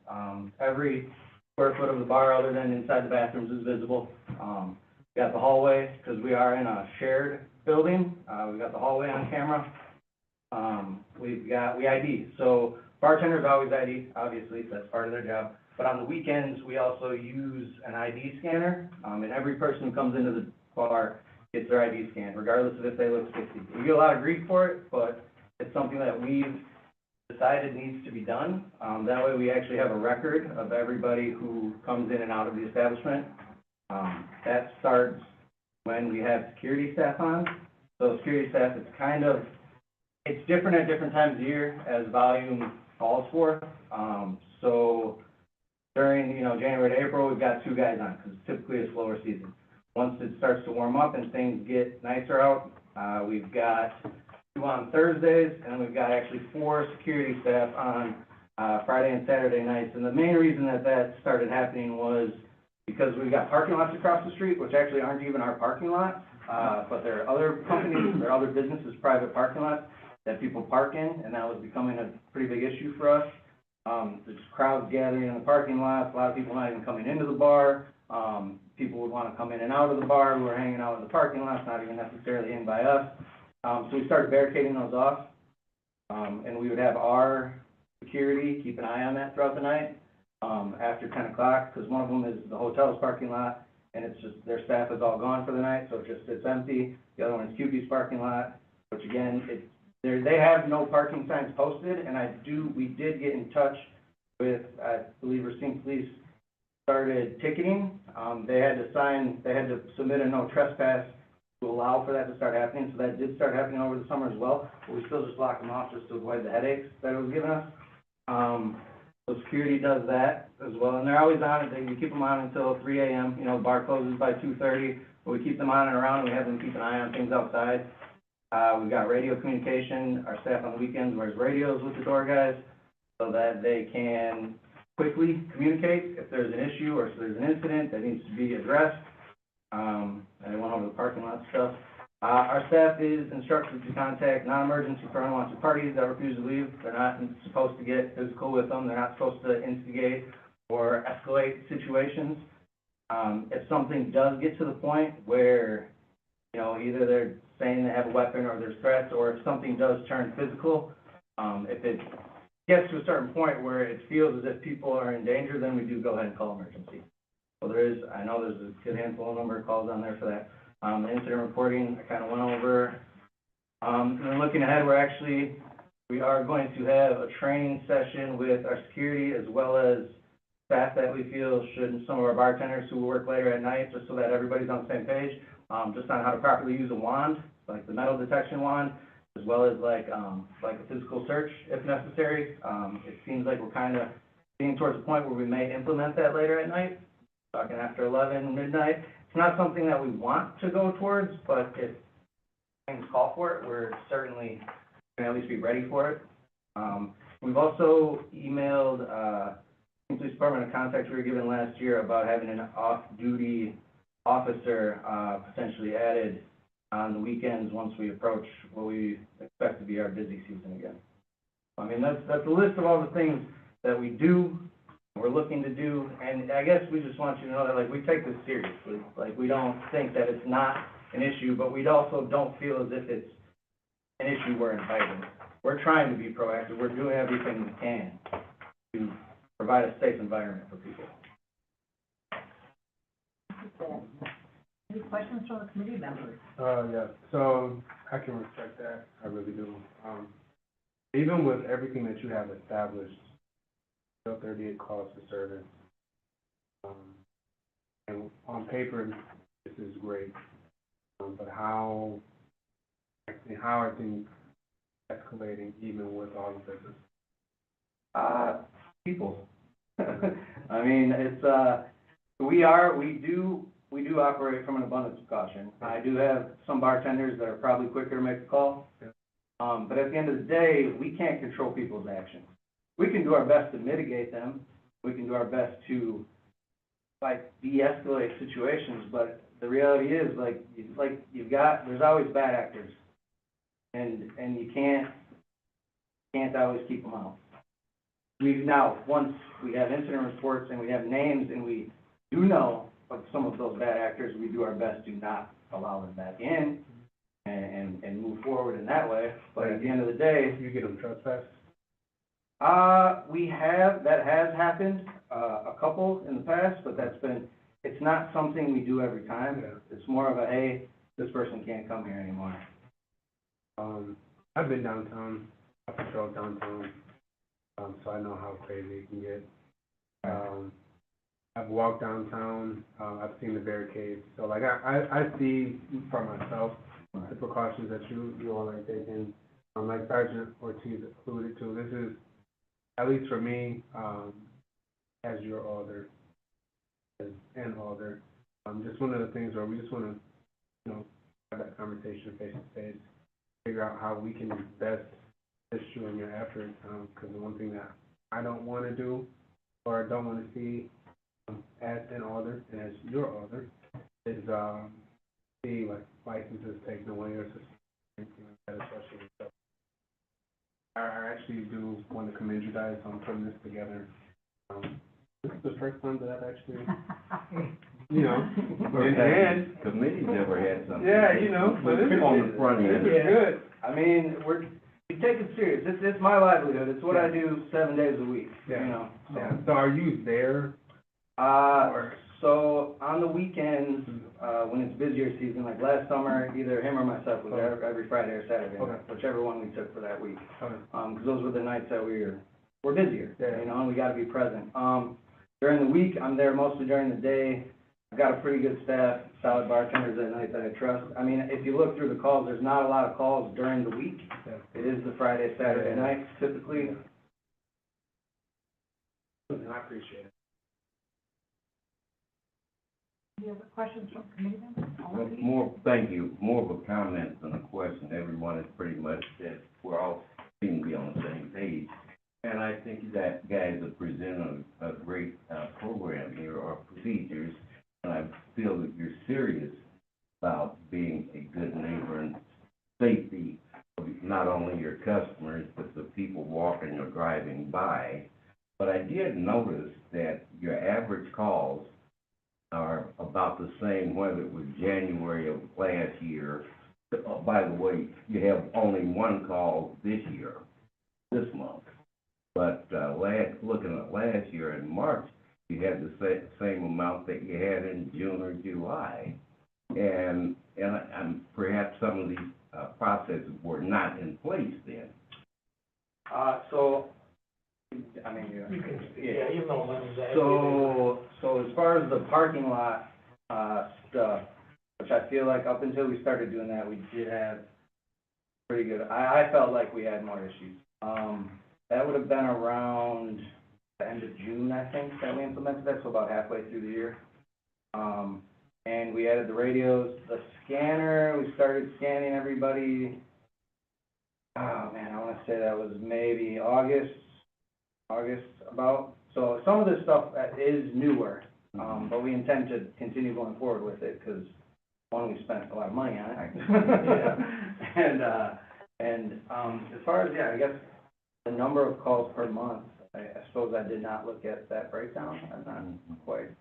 Every square foot of the bar other than inside the bathrooms is visible. We got the hallway, because we are in a shared building, we've got the hallway on camera. We ID, so bartenders always ID, obviously, that's part of their job. But on the weekends, we also use an ID scanner, and every person who comes into the bar gets their ID scanned, regardless of if they look 60. We get a lot of grief for it, but it's something that we've decided needs to be done. That way we actually have a record of everybody who comes in and out of the establishment. That starts when we have security staff on. So security staff, it's different at different times of year as volume calls for. So during, January to April, we've got 2 guys on, because it's typically a slower season. Once it starts to warm up and things get nicer out, we've got 2 on Thursdays, and we've got actually 4 security staff on Friday and Saturday nights. And the main reason that started happening was because we've got parking lots across the street, which actually aren't even our parking lots, but there are other companies, there are other businesses, private parking lots that people park in, and that was becoming a pretty big issue for us. There's crowds gathering in the parking lots, a lot of people not even coming into the bar. People would want to come in and out of the bar who are hanging out in the parking lots, not even necessarily in by us. So we started barricading those off, and we would have our security keep an eye on that throughout the night, after 10 o'clock, because one of them is the hotel's parking lot, and it's just, their staff is all gone for the night, so it just sits empty. The other one is QP's parking lot, which again, they have no parking signs posted, and we did get in touch with, I believe Racine Police started ticketing. They had to submit a no trespass to allow for that to start happening, so that did start happening over the summer as well, but we still just locked them off just to avoid the headaches that it was giving us. So security does that as well, and they're always on it. We keep them on until 3 a.m. The bar closes by 2:30, but we keep them on and around, and we have them keep an eye on things outside. We've got radio communication. Our staff on the weekends wears radios with the door guys so that they can quickly communicate if there's an issue or if there's an incident that needs to be addressed. I went over the parking lot stuff. Our staff is instructed to contact non-emergency for unwanted parties that refuse to leave. They're not supposed to get physical with them. They're not supposed to instigate or escalate situations. If something does get to the point where, either they're saying they have a weapon or there's threats, or if something does turn physical, if it gets to a certain point where it feels as if people are in danger, then we do go ahead and call emergency. So I know there's a good handful of number of calls on there for that. Incident reporting, I kind of went over. And then looking ahead, we are going to have a training session with our security as well as staff that we feel should, some of our bartenders who will work later at night, just so that everybody's on the same page, just on how to properly use a wand, like the metal detection wand, as well as like a physical search if necessary. It seems like we're kind of getting towards the point where we may implement that later at night, talking after 11, midnight. It's not something that we want to go towards, but if things call for it, we're certainly going to at least be ready for it. We've also emailed the police department a contact we were given last year about having an off-duty officer potentially added on the weekends once we approach what we expect to be our busy season again. I mean, that's a list of all the things that we do, we're looking to do, and I guess we just want you to know that, we take this seriously. We don't think that it's not an issue, but we also don't feel as if it's an issue we're inviting. We're trying to be proactive. We're doing everything we can to provide a safe environment for people. Any questions from the committee members? Yeah, so I can respect that, I really do. Even with everything that you have established, still 38 calls for service. And on paper, this is great, but how are things escalating even with all of this? People. I mean, it's, we do operate from an abundance of caution. I do have some bartenders that are probably quicker to make a call. But at the end of the day, we can't control people's actions. We can do our best to mitigate them, we can do our best to, like, de-escalate situations, but the reality is, there's always bad actors. And you can't always keep them out. Once we have incident reports and we have names and we do know of some of those bad actors, we do our best to not allow them back in and move forward in that way. But at the end of the day, You get them trespass? that has happened, a couple in the past, but it's not something we do every time. Yeah. It's more of a, hey, this person can't come here anymore. I've been downtown, I patrol downtown, so I know how crazy it can get. I've walked downtown, I've seen the barricades, so like, I see for myself the precautions that you all are taking. Like Sergeant Ortiz alluded to, this is, at least for me, as your alder, and alder, just one of the things where we just wanna, have that conversation face to face, figure out how we can best assist you in your efforts, because the one thing that I don't wanna do, or don't wanna see, as an alder, and as your alder, is, see, like, licenses taken away or anything like that, especially with stuff. I actually do want to commend you guys on putting this together. This is the first time that I've actually, and Committee never had something. yeah, so this is On the front end. This is good. I mean, we take it serious. It's my livelihood. It's what I do 7 days a week, Yeah. so. Yeah. So are you there? So on the weekends, when it's busier season, like last summer, either him or myself was there every Friday or Saturday, Okay. whichever one we took for that week. Okay. 'Cause those were the nights that we're busier, Yeah. and we gotta be present. During the week, I'm there mostly during the day. I've got a pretty good staff, solid bartenders at night that I trust. I mean, if you look through the calls, there's not a lot of calls during the week. Yeah. It is the Friday, Saturday Yeah. nights typically. I appreciate it. Any other questions from committee members? Thank you, more of a comment than a question. Everyone has pretty much said, we're all seem to be on the same page. And I think that guys have presented a great, program here, or procedures, and I feel that you're serious about being a good neighbor and safety of not only your customers, but the people walking or driving by. But I did notice that your average calls are about the same, whether it was January of last year. By the way, you have only one call this year, this month. But, looking at last year in March, you had the same amount that you had in June or July. And perhaps some of these, processes were not in place then. So, I mean, You can, yeah. even though money's that. So as far as the parking lot, stuff, which I feel like up until we started doing that, we did have pretty good, I felt like we had more issues. That would have been around the end of June, I think, that we implemented that, so about halfway through the year. And we added the radios, the scanner, we started scanning everybody, oh man, I wanna say that was maybe August about. So some of this stuff is newer, but we intend to continue going forward with it, because one, we spent a lot of money on it. And as far as, I guess, the number of calls per month, I suppose I did not look at that breakdown. I'm not quite,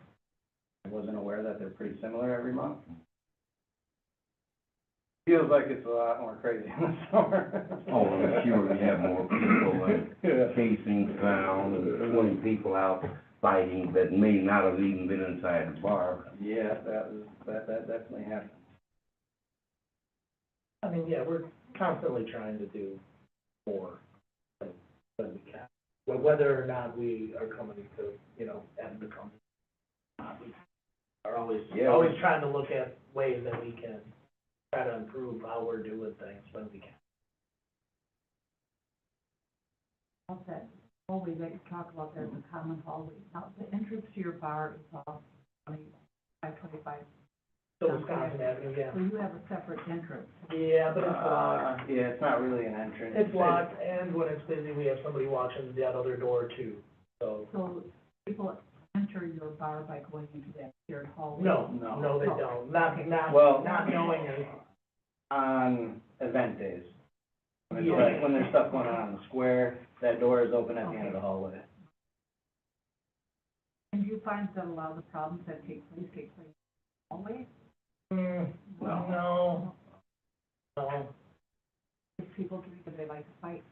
I wasn't aware that they're pretty similar every month. Feels like it's a lot more crazy in the summer. Oh, I'm sure you have more people and casings found, and 20 people out fighting that may not have even been inside the bar. Yeah, that definitely happened. I mean, yeah, we're constantly trying to do more than we can. Whether or not we are coming to, having to come, we are always trying to look at ways that we can try to improve how we're doing things when we can. What's that hallway that you talk about there, the common hallway? Now, the entrance to your bar is off 25. So Wisconsin Avenue, yeah. So you have a separate entrance. Yeah, but it's locked. Yeah, it's not really an entrance. It's locked, and when it's busy, we have somebody watching the other door too, so. So people enter your bar by going into that shared hallway? No, they don't, not, Well- not knowing it. On event days. When it's Yeah. like, when there's stuff going on in the square, that door is open at the end of the hallway. And do you find that a lot of the problems that take place in the hallway? No. If people drink and they like to fight?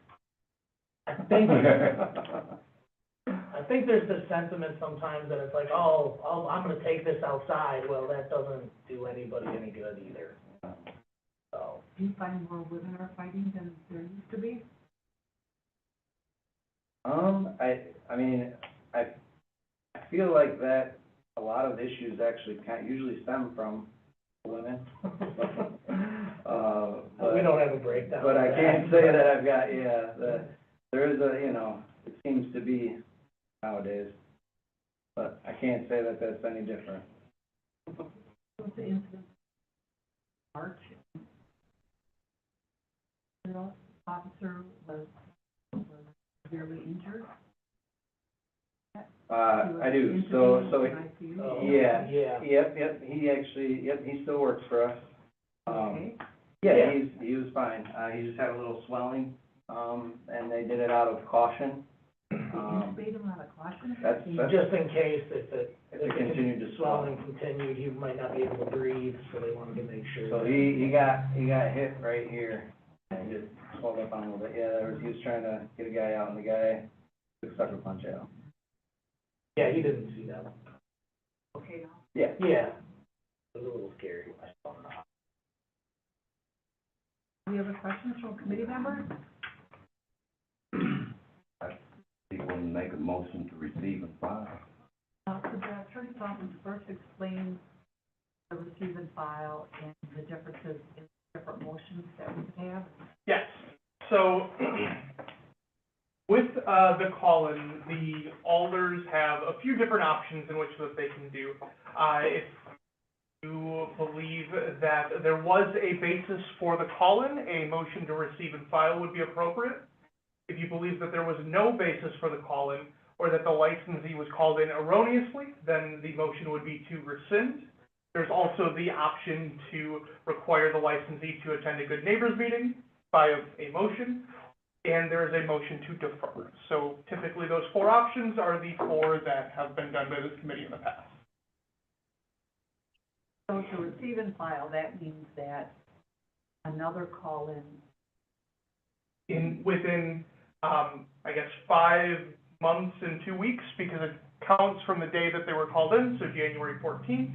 I think there's this sentiment sometimes that it's like, oh, I'm gonna take this outside, well, that doesn't do anybody any good either. So, Do you find more women are fighting than there used to be? I mean, I feel like that a lot of issues actually usually stem from women. we don't have a breakdown. But I of that. can't say that I've got, there is it seems to be nowadays. But I can't say that that's any different. What's the incident? March? The officer was severely injured? I do, He was so, intervened in ICU? Oh, yeah, yeah. yep, he actually, he still works for us. Okay. Yeah, he was fine, he just had a little swelling, and they did it out of caution. They intubated him out of caution? That's, Just in case if it continued to swell. swelling continued, he might not be able to breathe, so they wanted to make sure. So that- he got hit right here, and just swelled up on a little bit, he was trying to get a guy out, and the guy took a sucker punch out. Yeah, he didn't see that one. Okay, now. Yeah. Yeah. It was a little scary when I saw it. Any other questions from committee members? You want to make a motion to receive and file? Could the attorney's office first explain the receive and file and the differences in different motions that we could have? Yes, so with, the call-in, the alders have a few different options in which that they can do. If you believe that there was a basis for the call-in, a motion to receive and file would be appropriate. If you believe that there was no basis for the call-in, or that the licensee was called in erroneously, then the motion would be to rescind. There's also the option to require the licensee to attend a good neighbors meeting by a motion, and there is a motion to defer. So typically, those four options are the four that have been done by this committee in the past. So to receive and file, that means that another call-in, Within, I guess, 5 months and 2 weeks, because it counts from the day that they were called in, so January 14th.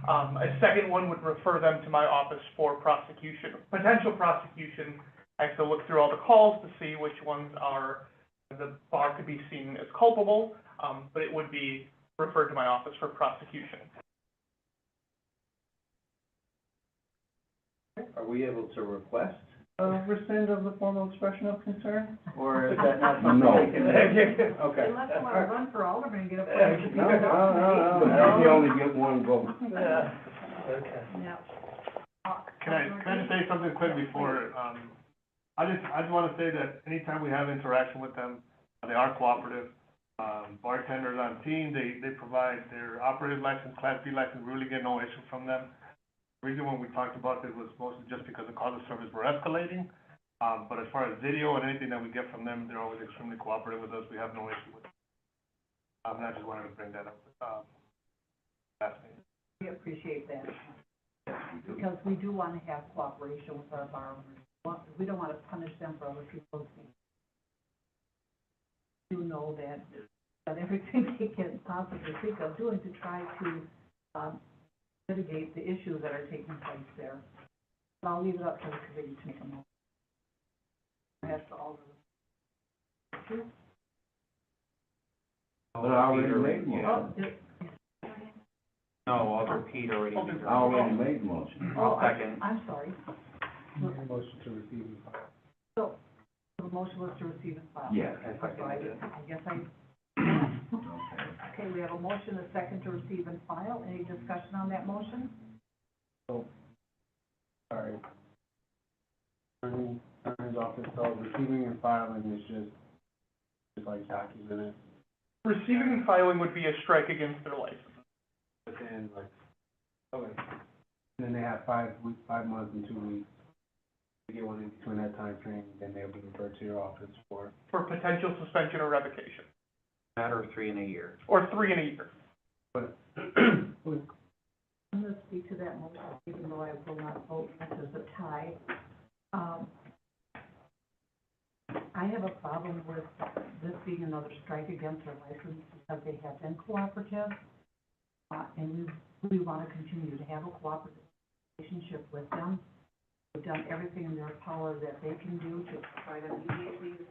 A second one would refer them to my office for prosecution, potential prosecution. I have to look through all the calls to see which ones are, the bar could be seen as culpable, but it would be referred to my office for prosecution. Are we able to request a rescind of the formal expression of concern, or is that not something No. we can do? Okay. unless you want to run for alderman and get a. You only get one vote. Yeah, okay. Yeah. Can I just say something quick before, I just wanna say that anytime we have interaction with them, they are cooperative. Bartenders on team, they provide their operator's license, Class B license, really get no issue from them. The reason when we talked about this was mostly just because the calls of service were escalating. But as far as video and anything that we get from them, they're always extremely cooperative with us, we have no issue with it. And I just wanted to bring that up, last meeting. We appreciate that, because we do want to have cooperation with our bar owners. We don't want to punish them for other people's things. You know that everything they can possibly think of doing to try to, mitigate the issues that are taking place there. But I'll leave it up to the committee to make a motion. That's all. But I already made one. Oh, No, Alder Pete already. I already made the motion. Oh, Second. I'm sorry. Motion to receive and file. So, the motion was to receive and file. Yeah. So I guess I. Okay, we have a motion, a second to receive and file. Any discussion on that motion? Sorry. Attorney's office, so receiving and filing is just like documented. Receiving and filing would be a strike against their license. Within like, okay. And then they have 5 months and 2 weeks. To get one in between that time frame, then they'll be referred to your office for. For potential suspension or revocation, Matter of 3 in a year. or 3 in a year. But I'm gonna speak to that motion, even though I will not vote, this is a tie. I have a problem with this being another strike against our license because they have been cooperative. And we want to continue to have a cooperative relationship with them. We've done everything in their power that they can do to try to mediate these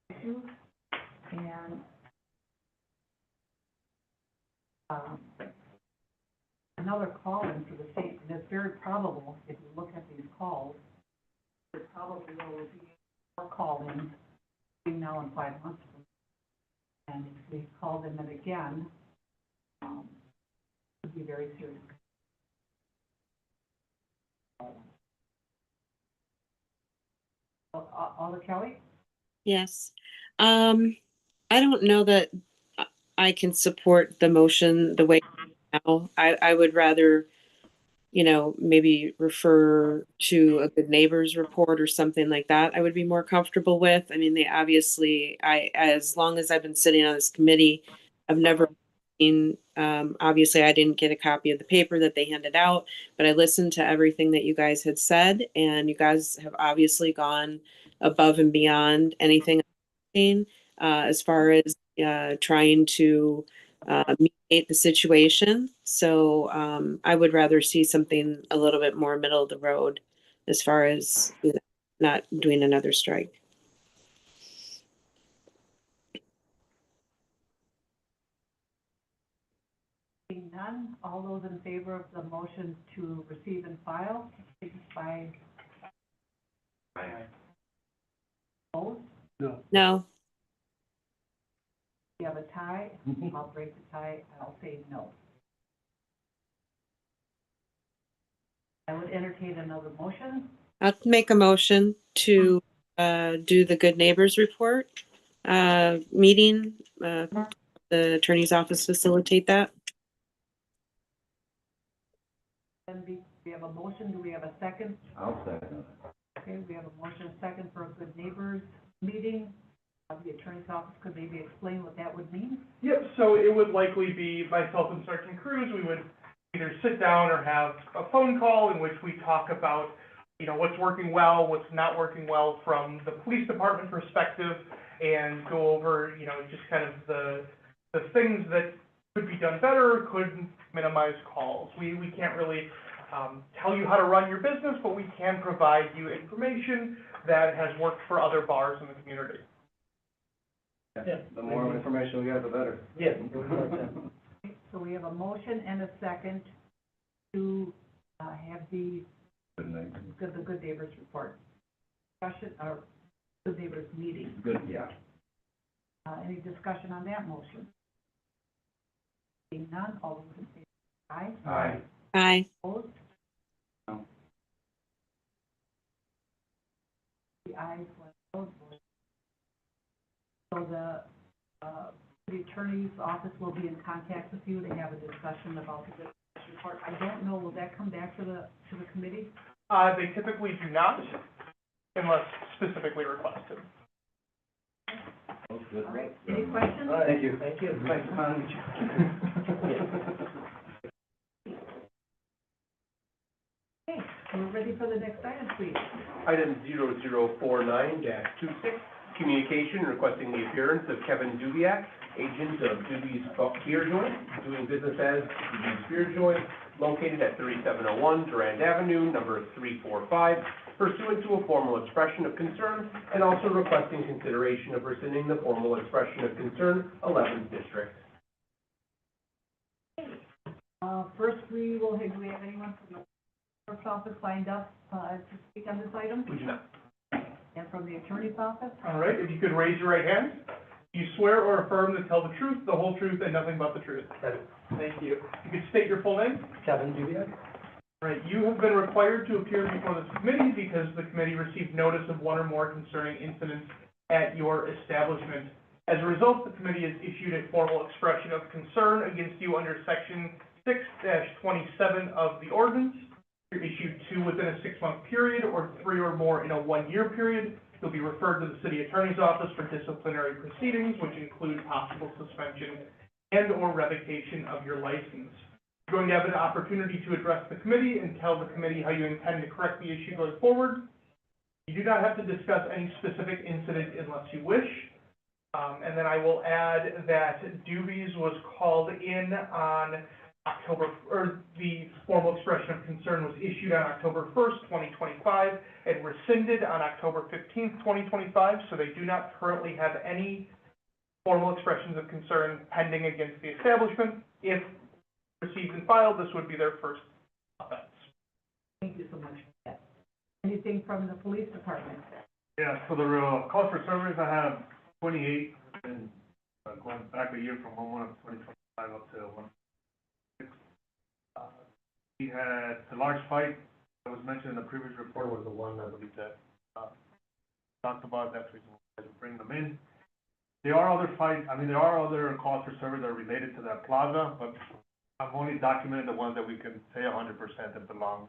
issues. And, another call-in for the state, and it's very probable, if you look at these calls, there probably will be more call-ins between now and 5 months. And if we call them in again, it would be very serious. Alder Kelly? Yes. I don't know that I can support the motion the way it's now. I would rather, maybe refer to a good neighbors report or something like that. I would be more comfortable with. I mean, they obviously, as long as I've been sitting on this committee, I've never seen, obviously I didn't get a copy of the paper that they handed out, but I listened to everything that you guys had said, and you guys have obviously gone above and beyond anything I've seen, as far as trying to mediate the situation. So I would rather see something a little bit more middle of the road as far as not doing another strike. Seeing none, all those in favor of the motion to receive and file, signify opposed. No. We have a tie, I'll break the tie, I'll say no. I would entertain another motion. I'll make a motion to do the Good Neighbors Report meeting, the attorney's office facilitate that. Then we have a motion, do we have a second? I'll second. Okay, we have a motion, second for a Good Neighbors meeting. The attorney's office could maybe explain what that would mean? Yep, so it would likely be myself and Sergeant Cruz. We would either sit down or have a phone call in which we talk about, what's working well, what's not working well from the police department perspective, and go over, just kind of the things that could be done better, could minimize calls. We can't really tell you how to run your business, but we can provide you information that has worked for other bars in the community. Yeah. The more information we have, the better. Yeah. So we have a motion and a second to have the Good Neighbors Report discussion, or Good Neighbors meeting. Good, yeah. Any discussion on that motion? Seeing none, all those in favor, aye? Aye. Aye. Opposed? No. The ayes, one opposed. So the attorney's office will be in contact with you to have a discussion about the Good Neighbors Report. I don't know, will that come back to the committee? They typically do not, unless specifically requested. That's good. All right, any questions? Thank you. Thank you. Thanks, man. Okay, we're ready for the next item, please. Item 0049-26, communication requesting the appearance of Kevin Dubiak, agent of Doobie's Beer Joint, doing business as Doobie's Beer Joint, located at 3701 Durand Avenue, number 345, pursuant to a formal expression of concern, and also requesting consideration of rescinding the formal expression of concern, 11th District. First, do we have anyone from the clerk's office signed up to speak on this item? We do not. And from the attorney's office? All right, if you could raise your right hand. You swear or affirm to tell the truth, the whole truth, and nothing but the truth. Thank you. You could state your full name. Kevin Dubiak? All right, you have been required to appear before this committee because the committee received notice of one or more concerning incidents at your establishment As a result, the committee has issued a formal expression of concern against you under section 6-27 of the ordinance. You're issued 2 within a 6-month period or 3 or more in a 1-year period. You'll be referred to the city attorney's office for disciplinary proceedings, which include possible suspension and/or revocation of your license. You're going to have an opportunity to address the committee and tell the committee how you intend to correct the issue going forward. You do not have to discuss any specific incident unless you wish. And then I will add that Doobies was called in on the formal expression of concern was issued on October 1st, 2025, and rescinded on October 15th, 2025, so they do not currently have any formal expressions of concern pending against the establishment. If received and filed, this would be their first offense. Thank you so much for that. Anything from the police department? Yeah, for the calls for service, I have 28, and going back a year from 1/1 of 2025 up to 1/6. We had the large fight that was mentioned in the previous report was the one that we talked about. That's the reason why we bring them in. There are other fights, there are other calls for service that are related to that plaza, but I've only documented the ones that we can say 100% that belong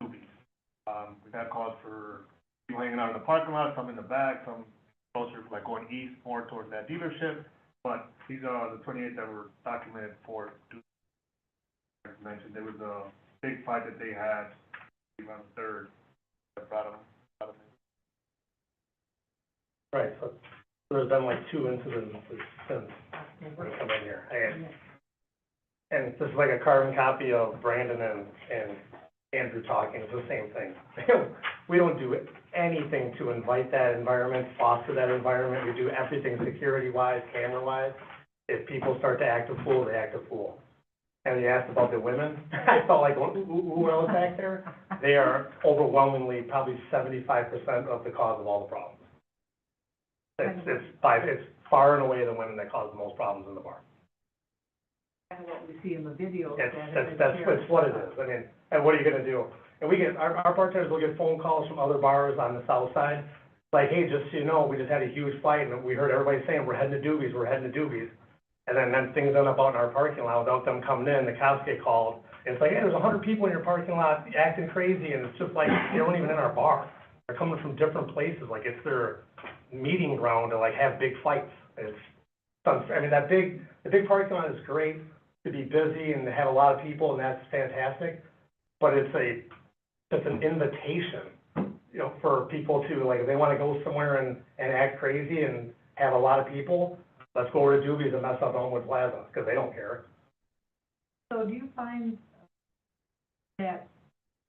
to me. We've had calls for people hanging out in the parking lot, some in the back, some closer, like going east, more towards that dealership, but these are the 28 that were documented for. As mentioned, there was a big fight that they had on the 3rd that brought them. Right, so there's been like 2 incidents since we come in here. And this is like a carbon copy of Brandon and Andrew talking, it's the same thing. We don't do anything to invite that environment, foster that environment. We do everything security-wise, camera-wise. If people start to act a fool, they act a fool. And you asked about the women, I felt like, who else back there? They are overwhelmingly, probably 75% of the cause of all the problems. It's far and away the women that cause the most problems in the bar. And what we see in the video. That's what it is. And what are you gonna do? And we get, our bartenders will get phone calls from other bars on the south side, like, hey, just so you know, we just had a huge fight, and we heard everybody saying, we're heading to Doobies. And then things end up out in our parking lot without them coming in, the cops get called, and it's like, hey, there's 100 people in your parking lot acting crazy, and it's just like, they weren't even in our bar. They're coming from different places, like it's their meeting ground to like have big fights. The big parking lot is great to be busy and to have a lot of people, and that's fantastic, but it's an invitation, for people to, like, if they wanna go somewhere and act crazy and have a lot of people, let's go over to Doobies and mess up Elmwood Plaza, because they don't care. So do you find that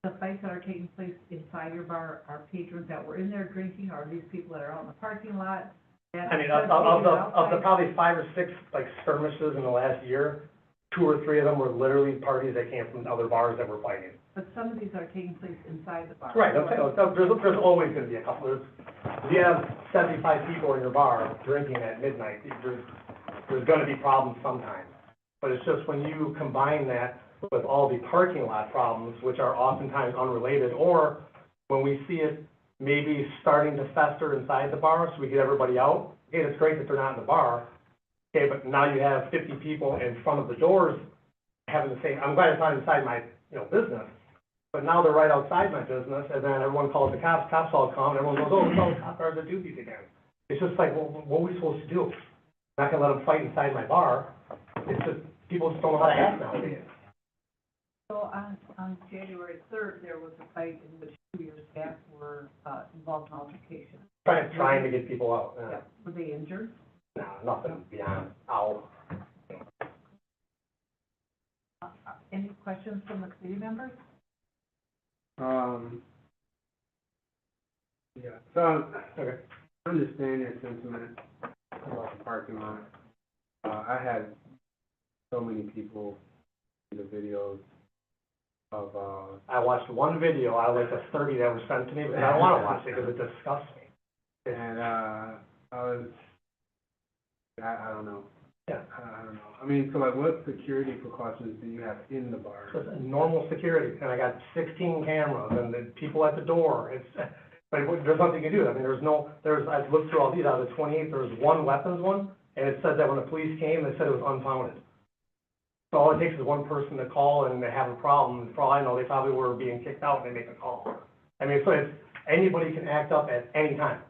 the fights that are taking place inside your bar are patrons that were in there drinking, or are these people that are out in the parking lot? Of the probably 5 or 6, like, skirmishes in the last year, 2 or 3 of them were literally parties that came from other bars that were fighting. But some of these are taking place inside the bar. Right, there's always gonna be a couple, if you have 75 people in your bar drinking at midnight, there's gonna be problems sometimes. But it's just when you combine that with all the parking lot problems, which are oftentimes unrelated, or when we see it maybe starting to fester inside the bar, so we get everybody out, okay, it's great that they're not in the bar, okay, but now you have 50 people in front of the doors having the same, I'm glad it's not inside my, business, but now they're right outside my business, and then everyone calls the cops all come, and everyone goes, oh, no, the cops are the Doobies again. It's just like, well, what are we supposed to do? I'm not gonna let them fight inside my bar. It's just, people just don't know how to act nowadays. So on January 3rd, there was a fight in which 2 of your staff were involved in altercation. Trying to get people out, Yeah. Were they injured? No, nothing beyond, ow. Any questions from the committee members? Yeah, so, okay, I understand your sentiment about the parking lot. I had so many people see the videos of, I watched one video out of like the 30 that were sent to me, but I don't wanna watch it because it disgusts me. and, I don't know. Yeah. I don't know. So like, what security precautions do you have in the bar? Just normal security, and I got 16 cameras, and the people at the door, But there's nothing you can do. I mean, I've looked through all these, out of the 28, there was one weapons one, and it said that when the police came, they said it was unfounded. So all it takes is one person to call and they have a problem. For all I know, they probably were being kicked out and they make a call. I mean, so it's, anybody can act up at any time.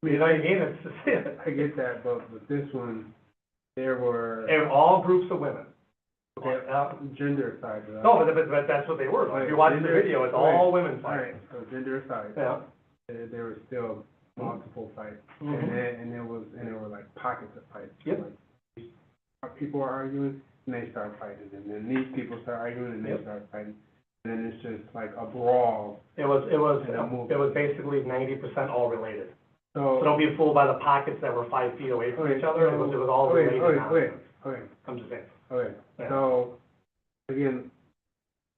You know what I mean? It's just, I get that, but with this one, there were, and all groups of women. okay, gender aside. No, but that's what they were. If you watch the video, it's all women All right, fighting. so gender aside. Yeah. There were still multiple fights, Mhm. and there were like pockets of fights. Yep. Like, people are arguing, and they start fighting, and then these people start arguing, and they Yep. start fighting. And then it's just like a brawl. It was basically 90% all related. So don't be fooled by the pockets that were 5 feet away from each other. It was all related. Okay. I'm just saying. Okay, Yeah. so, again,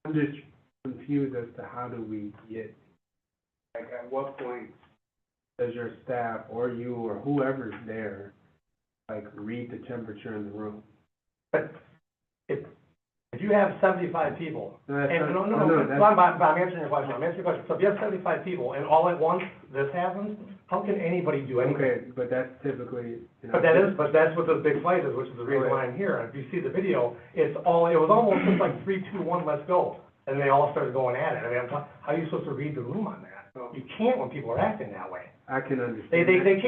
I'm just confused as to how do we get, like, at what point does your staff or you or whoever's there, like, read the temperature in the room? But if you have 75 people, No, that's and not- no, that's- I'm answering your question. So if you have 75 people and all at once this happens, how can anybody do anything? Okay, but that's typically, you know. But that's what the big fight is, which is the reason why I'm here. If you see the video, it was almost just like 3, 2, 1, let's go. And they all started going at it. I mean, how are you supposed to read the room on that? You can't when people are acting that way. I can understand. They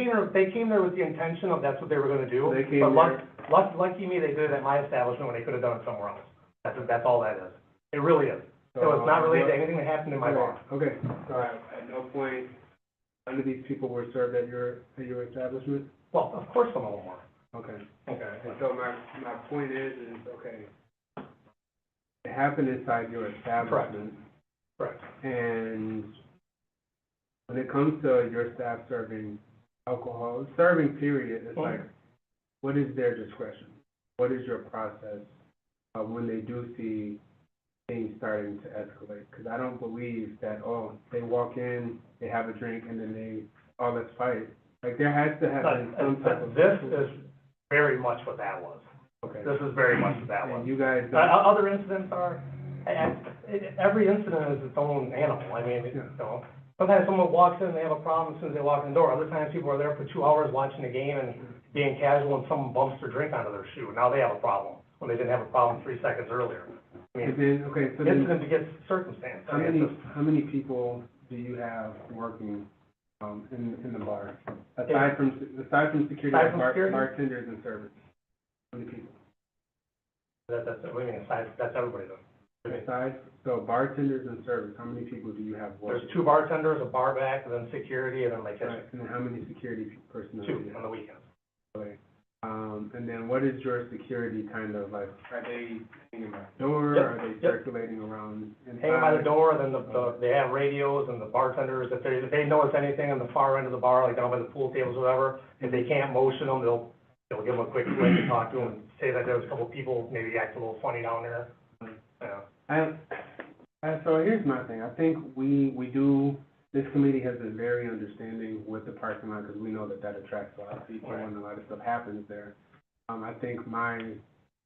came there with the intention of that's what they were gonna do. They came But lucky me, they did it at my establishment when they could have done it somewhere else. That's all that is. It really is. So it's not related to anything that happened in my bar. Okay, so at no point, none of these people were served at your establishment? Well, of course some of them were. Okay. Okay. And so my point is, okay, it happened inside your establishment. Correct. And when it comes to your staff serving alcohol, serving period, it's like, what is their discretion? What is your process when they do see things starting to escalate? Because I don't believe that, they walk in, they have a drink, and then let's fight. Like, there has to have been some type of. This is very much what that was. Okay. This is very much what that was. And you guys. Other incidents are, every incident is its own animal. I mean, sometimes someone walks in, they have a problem as soon as they walk in the door. Other times people are there for 2 hours watching the game and being casual and someone bumps their drink onto their shoe. Now they have a problem when they didn't have a problem 3 seconds earlier. I mean, incident begets circumstance. I mean, How many people do you have working, in the bar? Aside from security, Aside from security? bartenders and servers? How many people? that's, what do you mean, that's everybody though. Besides, so bartenders and servers, how many people do you have working? There's 2 bartenders, a bar back, and then security, and then my kitchen. Right, and then how many security personnel do you 2 have? on the weekends. Okay. And then what is your security kind of like, are they hanging by the door, Yep, are they yep. circulating around inside? Hanging by the door, then they have radios, and the bartenders, if they notice anything on the far end of the bar, like down by the pool tables or whatever, if they can't motion them, they'll give them a quick flick and talk to them, and say that there was a couple people maybe act a little funny down there. Yeah. So here's my thing, I think this committee has been very understanding with the parking lot, because we know that attracts a lot of people, and a lot of stuff happens there. I think my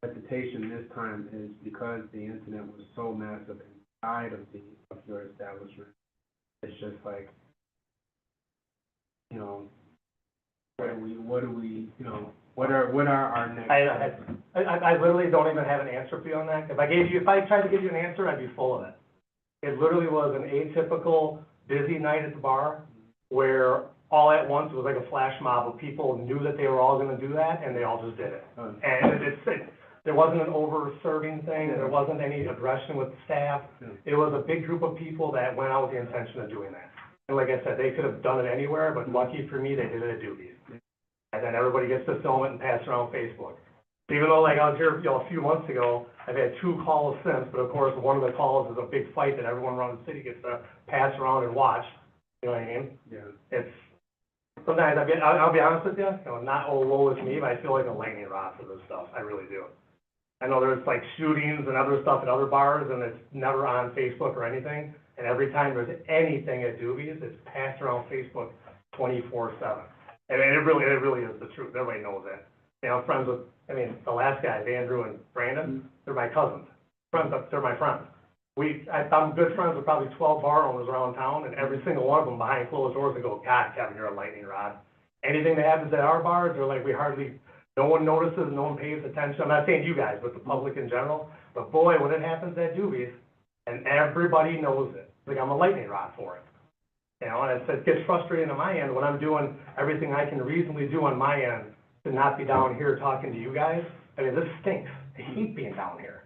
hesitation this time is because the incident was so massive inside of your establishment. It's just like, what are our next steps? I literally don't even have an answer for you on that. If I tried to give you an answer, I'd be full of it. It literally was an atypical busy night at the bar where all at once it was like a flash mob of people knew that they were all gonna do that and they all just did it. And there wasn't an over-serving thing, there wasn't any aggression with the staff. It was a big group of people that went out with the intention of doing that. And like I said, they could have done it anywhere, but lucky for me, they did it at Doobie's. And then everybody gets to film it and pass it around Facebook. Even though, like, I was here, a few months ago, I've had 2 calls since, but of course, one of the calls is a big fight that everyone around the city gets to pass around and watch. You know what I mean? Yeah. It's, sometimes, I'll be honest with you, not, woe is me, but I feel like a lightning rod for this stuff. I really do. I know there's like shootings and other stuff at other bars, and it's never on Facebook or anything. And every time there's anything at Doobie's, it's passed around Facebook 24/7. And it really is the truth. Everybody knows that. I'm friends with, the last guys, Andrew and Brandon, they're my cousins. They're my friends. I'm good friends with probably 12 bar owners around town, and every single one of them behind closed doors, they go, God, Kevin, you're a lightning rod. Anything that happens at our bars, they're like, no one notices, no one pays attention. I'm not saying you guys, but the public in general. But boy, when it happens at Doobie's, and everybody knows it, like I'm a lightning rod for it. You know, and it gets frustrating on my end when I'm doing everything I can reasonably do on my end to not be down here talking to you guys. I mean, this stinks. I hate being down here.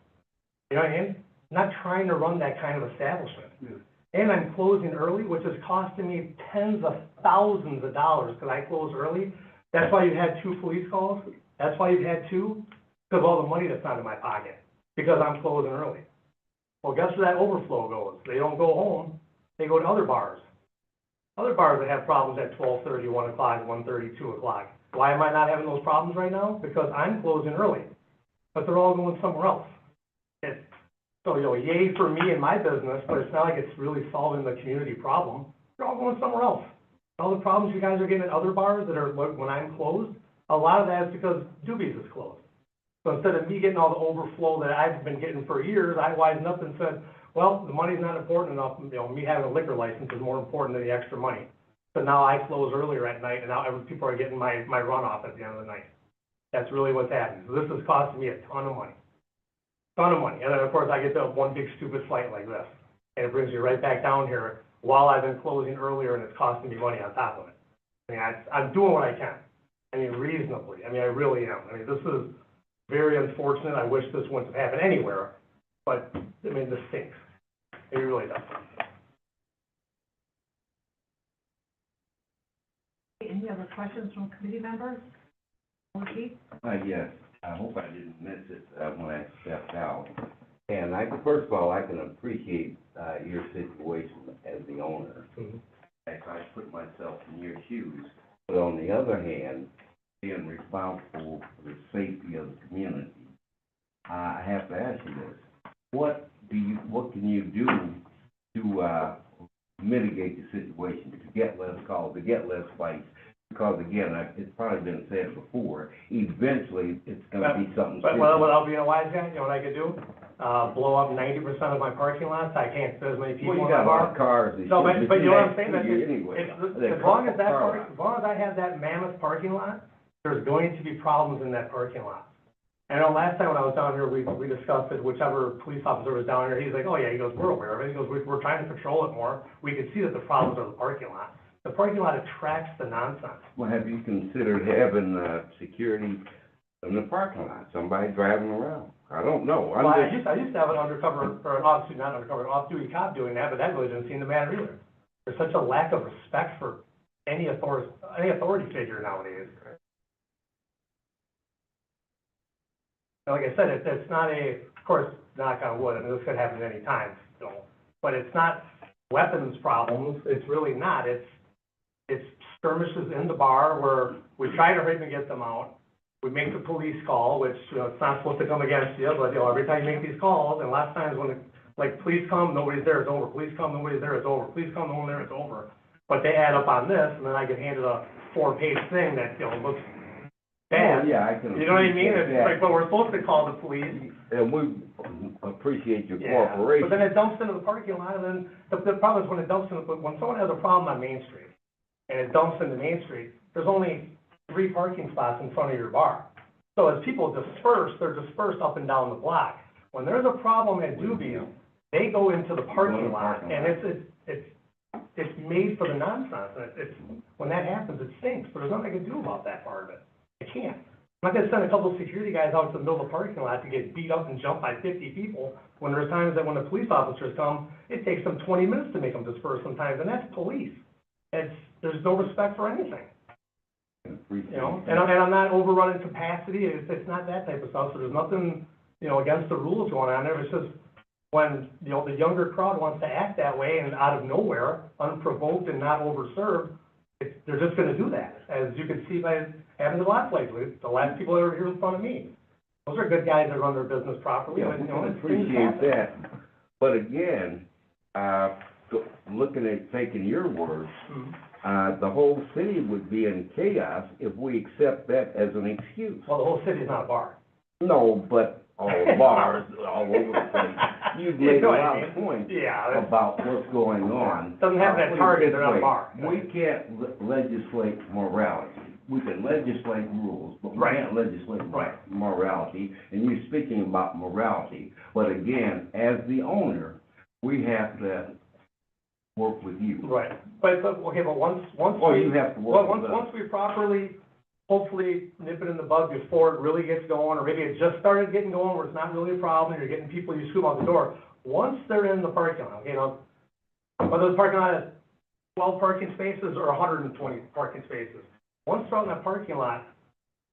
You know what I mean? I'm not trying to run that kind of establishment. And I'm closing early, which is costing me tens of thousands of dollars because I close early. That's why you've had 2 police calls. That's why you've had 2, because of all the money that's not in my pocket, because I'm closing early. Well, guess where that overflow goes? They don't go home. They go to other bars. Other bars that have problems at 12:30, 1 o'clock, 1:30, 2 o'clock. Why am I not having those problems right now? Because I'm closing early, but they're all going somewhere else. So, you know, yay for me and my business, but it's not like it's really solving the community problem. They're all going somewhere else. All the problems you guys are getting at other bars that are, when I'm closed, a lot of that is because Doobie's is closed. So instead of me getting all the overflow that I've been getting for years, I wisened up and said, well, the money's not important enough, you know, me having a liquor license is more important than the extra money. So now I close earlier at night, and now people are getting my runoff at the end of the night. That's really what's happening. So this is costing me a ton of money. Ton of money. And then, of course, I get to one big stupid fight like this. And it brings me right back down here while I've been closing earlier, and it's costing me money on top of it. I mean, I'm doing what I can. I mean, reasonably. I mean, I really am. I mean, this is very unfortunate. I wish this wouldn't have happened anywhere. But, I mean, this stinks. It really does. Any other questions from committee members? Keith? Yes, I hope I didn't miss it, when I stepped out. And first of all, I can appreciate, your situation as the owner. Mm-hmm. If I put myself in your shoes, but on the other hand, being responsible for the safety of the community, I have to ask you this. What can you do to, mitigate the situation, to get less calls, to get less fights? Because again, it's probably been said before, eventually it's gonna be something. But without being a wise guy, you know what I could do? Blow up 90% of my parking lots. I can't fit as many people in my bar. Well, you got a lot of cars. No, but you know what I'm saying? Anyway. As long as I have that mammoth parking lot, there's going to be problems in that parking lot. I know last time when I was down here, we discussed it, whichever police officer was down here, he's like, oh yeah, he goes, we're aware of it. He goes, we're trying to control it more. We can see that the problems are the parking lot. The parking lot attracts the nonsense. Well, have you considered having, security in the parking lot, somebody driving around? I don't know. Well, I used to have an undercover, or an off-duty cop doing that, but that really didn't seem to matter either. There's such a lack of respect for any authority figure nowadays. Like I said, it's not of course, knock on wood, I mean, this could happen at any time, but it's not weapons problems, it's really not. It's skirmishes in the bar where we try to hurry and get them out. We make the police call, which, you know, it's not supposed to come against you, but, you know, every time you make these calls, and a lot of times when, police come, nobody's there, it's over. Police come, nobody's there, it's over. Police come, no one there, it's over. But they add up on this, and then I get handed a 4-page thing that, you know, looks bad. Oh, yeah, I can. You know what I mean? It's like, but we're supposed to call the police. And we appreciate your cooperation. But then it dumps into the parking lot, and then the problem is when it dumps into, when someone has a problem on Main Street, and it dumps into Main Street, there's only 3 parking spots in front of your bar. So as people disperse, they're dispersed up and down the block. When there's a problem at Doobie's, they go into the parking lot, and it's made for the nonsense. And when that happens, it stinks, but there's nothing I can do about that part of it. I can't. I'm not gonna send a couple of security guys out to the middle of the parking lot to get beat up and jumped by 50 people, when there's times that when the police officers come, it takes them 20 minutes to make them disperse sometimes, and that's police. There's no respect for anything. You know, and I'm not overrunning capacity, it's not that type of stuff, so there's nothing, you know, against the rules going on there. It's just when, you know, the younger crowd wants to act that way and out of nowhere, unprovoked and not overserved, they're just gonna do that, as you can see by having the lot lately. The last people that were here in front of me, those are good guys that run their business properly. Yeah, but, we you know, can it's appreciate that. But again, looking at taking your words, Mhm. the whole city would be in chaos if we accept that as an excuse. Well, the whole city's not a bar. No, but all bars all over the place. you've made a know what lot I of points Yeah, that's- about what's going on. Doesn't have that Put it target, this they're not a way, bar. We can't legislate morality. We can legislate rules, but we Right. can't legislate Right. morality. And you're speaking about morality, but again, as the owner, we have to work with you. Right, but once Or you we, have to well, work with us. once we properly, hopefully nip it in the bud before it really gets going, or maybe it just started getting going where it's not really a problem, you're getting people, you scoop out the door, once they're in the parking lot, whether the parking lot has 12 parking spaces or 120 parking spaces, once they're out in that parking lot,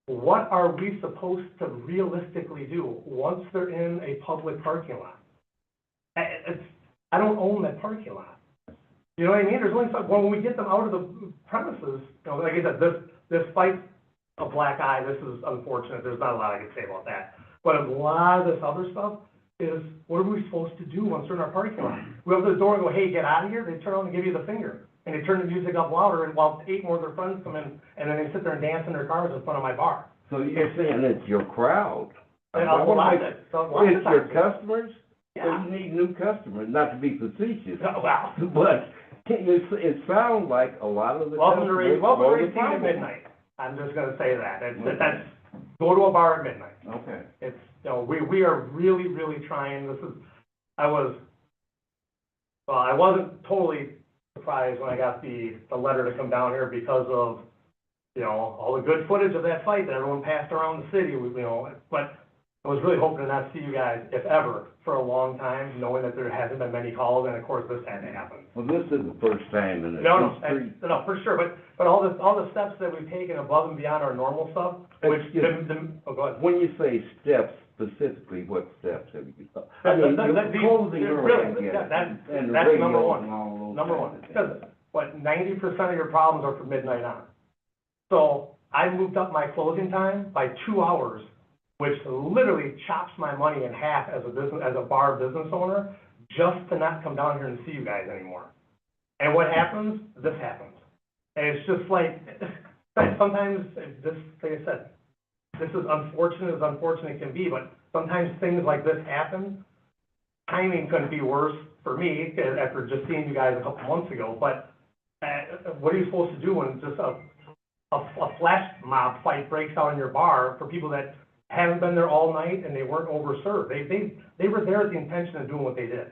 what are we supposed to realistically do once they're in a public parking lot? I don't own that parking lot. You know what I mean? There's only some, when we get them out of the premises, like I said, this fight's a black eye, this is unfortunate, there's not a lot I can say about that. But a lot of this other stuff is, what are we supposed to do once they're in our parking lot? We open the door and go, hey, get out of here, they turn around and give you the finger. And they turn the music up louder, and while 8 more of their friends come in, and then they sit there and dance in their cars in front of my bar. So you're saying it's your crowd? And I wanna make- it's a lot of It's your times. customers? So Yeah. you need new customers, not to be facetious, Wow. but it sounds like a lot of the Welcome to customers welcome are to the Racine at problem. midnight. I'm just gonna say that. Okay. That's, go to a bar at midnight. Okay. It's, we are really, really trying. I wasn't totally surprised when I got the letter to come down here because of, all the good footage of that fight that everyone passed around the city, but I was really hoping to not see you guys, if ever, for a long time, knowing that there hasn't been many calls, and of course, this had to happen. Well, this is the first time in the No, history. no, for sure, but all the steps that we've taken above and beyond our normal stuff, which, go ahead. When you say steps, specifically, what steps have you done? I mean, you're closing early, I Really, guess, yeah, that's and the number radio one. and all those Number kinds one, of things. because, 90% of your problems are from midnight on. So I moved up my closing time by 2 hours, which literally chops my money in half as a bar business owner, just to not come down here and see you guys anymore. And what happens? This happens. And it's just like, sometimes, like I said, this is unfortunate as unfortunate can be, but sometimes things like this happen. Timing couldn't be worse for me, after just seeing you guys a couple months ago, but what are you supposed to do when just a flash mob fight breaks out in your bar for people that haven't been there all night and they weren't overserved? They were there with the intention of doing what they did.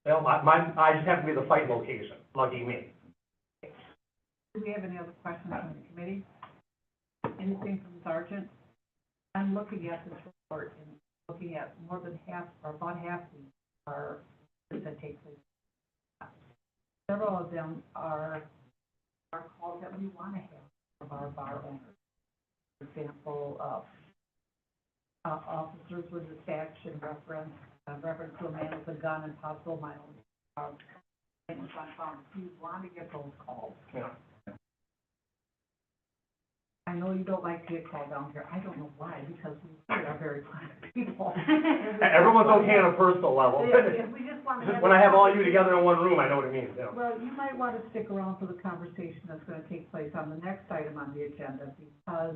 I just happen to be the fight location, lucky me. Do we have any other questions from the committee? Anything from Sergeant? I'm looking at this report and looking at more than half, or about half of these are that take place. Several of them are calls that we want to have of our bar owners. For example, officers were dispatched in reference to a man with a gun and possible violence. You want to get those calls. Yeah. I know you don't like to get called down here. I don't know why, because we are very kind people. Everyone's okay on a personal level. Yeah, we just want to Just have. when I have all you together in one room, I know what it means, Well, you might want to stick around for the conversation that's going to take place on the next item on the agenda, because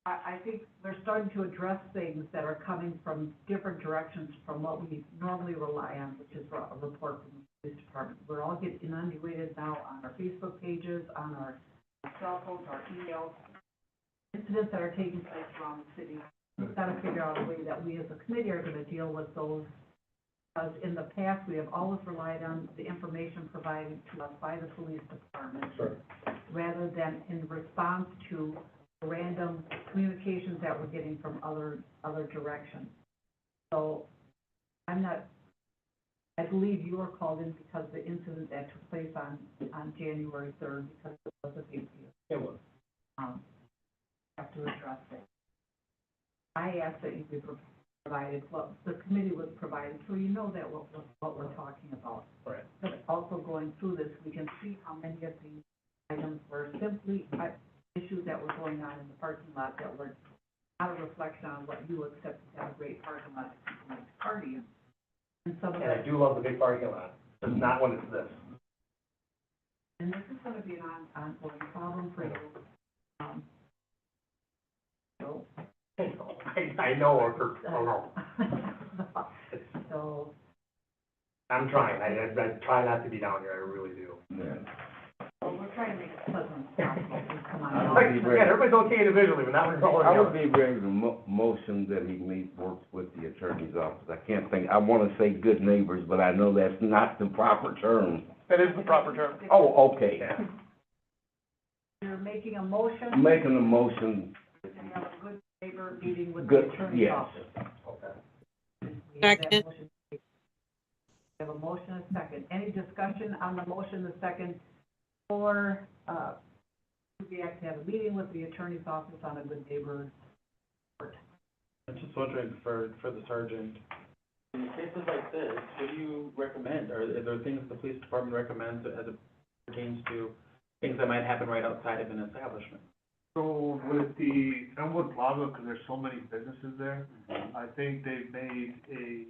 I think they're starting to address things that are coming from different directions from what we normally rely on, which is a report from the police department. We're all getting inundated now on our Facebook pages, on our cell phones, our emails, incidents that are taking place around the city. We've got to figure out a way that we as a committee are going to deal with those. Because in the past, we have always relied on the information provided to us by the police department, Sure. rather than in response to random communications that we're getting from other directions. So I believe you were called in because the incident that took place on January 3rd, because it was a big deal. It was. Have to address it. I asked that you be provided, well, the committee was provided, so you know that what we're talking about. Right. But also going through this, we can see how many of these items were simply issues that were going on in the parking lot that were not a reflection on what you accept to have a great parking lot that people like to party in. And some of And I that, do love the big parking lot, just not when it's this. and this is gonna be an ongoing problem for you. So, I know, or no. So, I'm trying, I try not to be down here, I really do. Yeah. well, we're trying to make it pleasant as possible, so come on I down. would be ready. Yeah, everybody's okay individually, but not when we're all I would together. be ready to motion that he works with the attorney's office. I can't think, I wanna say good neighbors, but I know that's not the proper term. That is the proper term. Oh, okay. Yeah. You're making a motion I'm making a motion, to have a good neighbor meeting with the good, attorney's yes. office. Okay. We have that Second. motion. We have a motion and a second. Any discussion on the motion, the second, or, we have to have a meeting with the attorney's office on a good neighbor report? I'm just wondering for the sergeant, in cases like this, what do you recommend? Are there things the police department recommends as it pertains to things that might happen right outside of an establishment? So with the Elmwood Plaza, because there's so many businesses there, I think they've made a,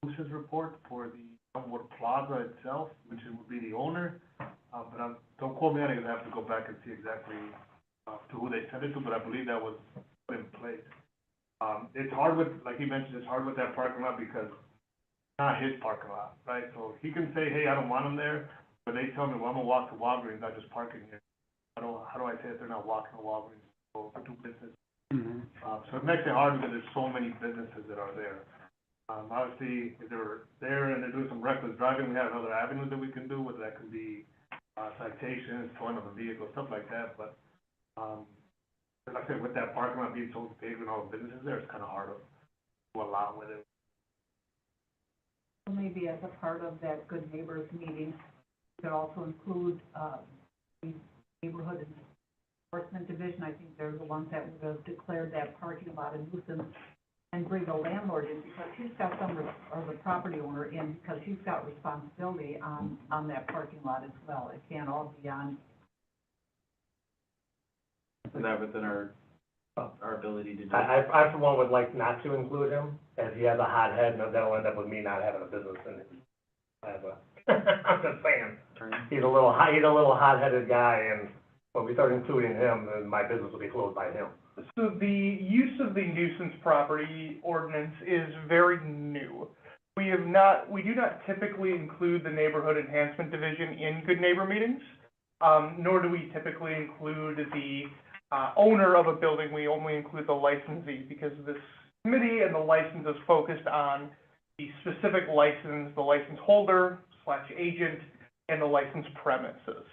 nuisance report for the Elmwood Plaza itself, which would be the owner. But don't quote me on it, because I have to go back and see exactly, to who they sent it to, but I believe that was put in place. It's hard with, like he mentioned, it's hard with that parking lot because it's not his parking lot, right? So he can say, hey, I don't want them there, but they tell me, well, I'm gonna walk to Walgreens, not just parking here. How do I say if they're not walking to Walgreens or do business? So it makes it hard because there's so many businesses that are there. Obviously, if they're there and they're doing some reckless driving, we have other avenues that we can do, whether that could be, citations, towing of a vehicle, stuff like that, but, like I said, with that parking lot being so big and all the businesses there, it's kind of hard to allow with it. Maybe as a part of that good neighbors meeting, you could also include, the neighborhood enforcement division. I think they're the ones that would have declared that parking lot a nuisance, and bring the landlord in, because he's got or the property owner in, because he's got responsibility on that parking lot as well. It can't all be on. Is that within our ability to do? I for one would like not to include him, as he has a hot head, and that'll end up with me not having a business in it. I'm just saying, he's a little hot-headed guy, and when we start including him, then my business will be closed by him. So the use of the nuisance property ordinance is very new. We do not typically include the neighborhood enhancement division in good neighbor meetings, nor do we typically include the owner of a building. We only include the licensee, because this committee and the license is focused on the specific license, the license holder / agent, and the license premises.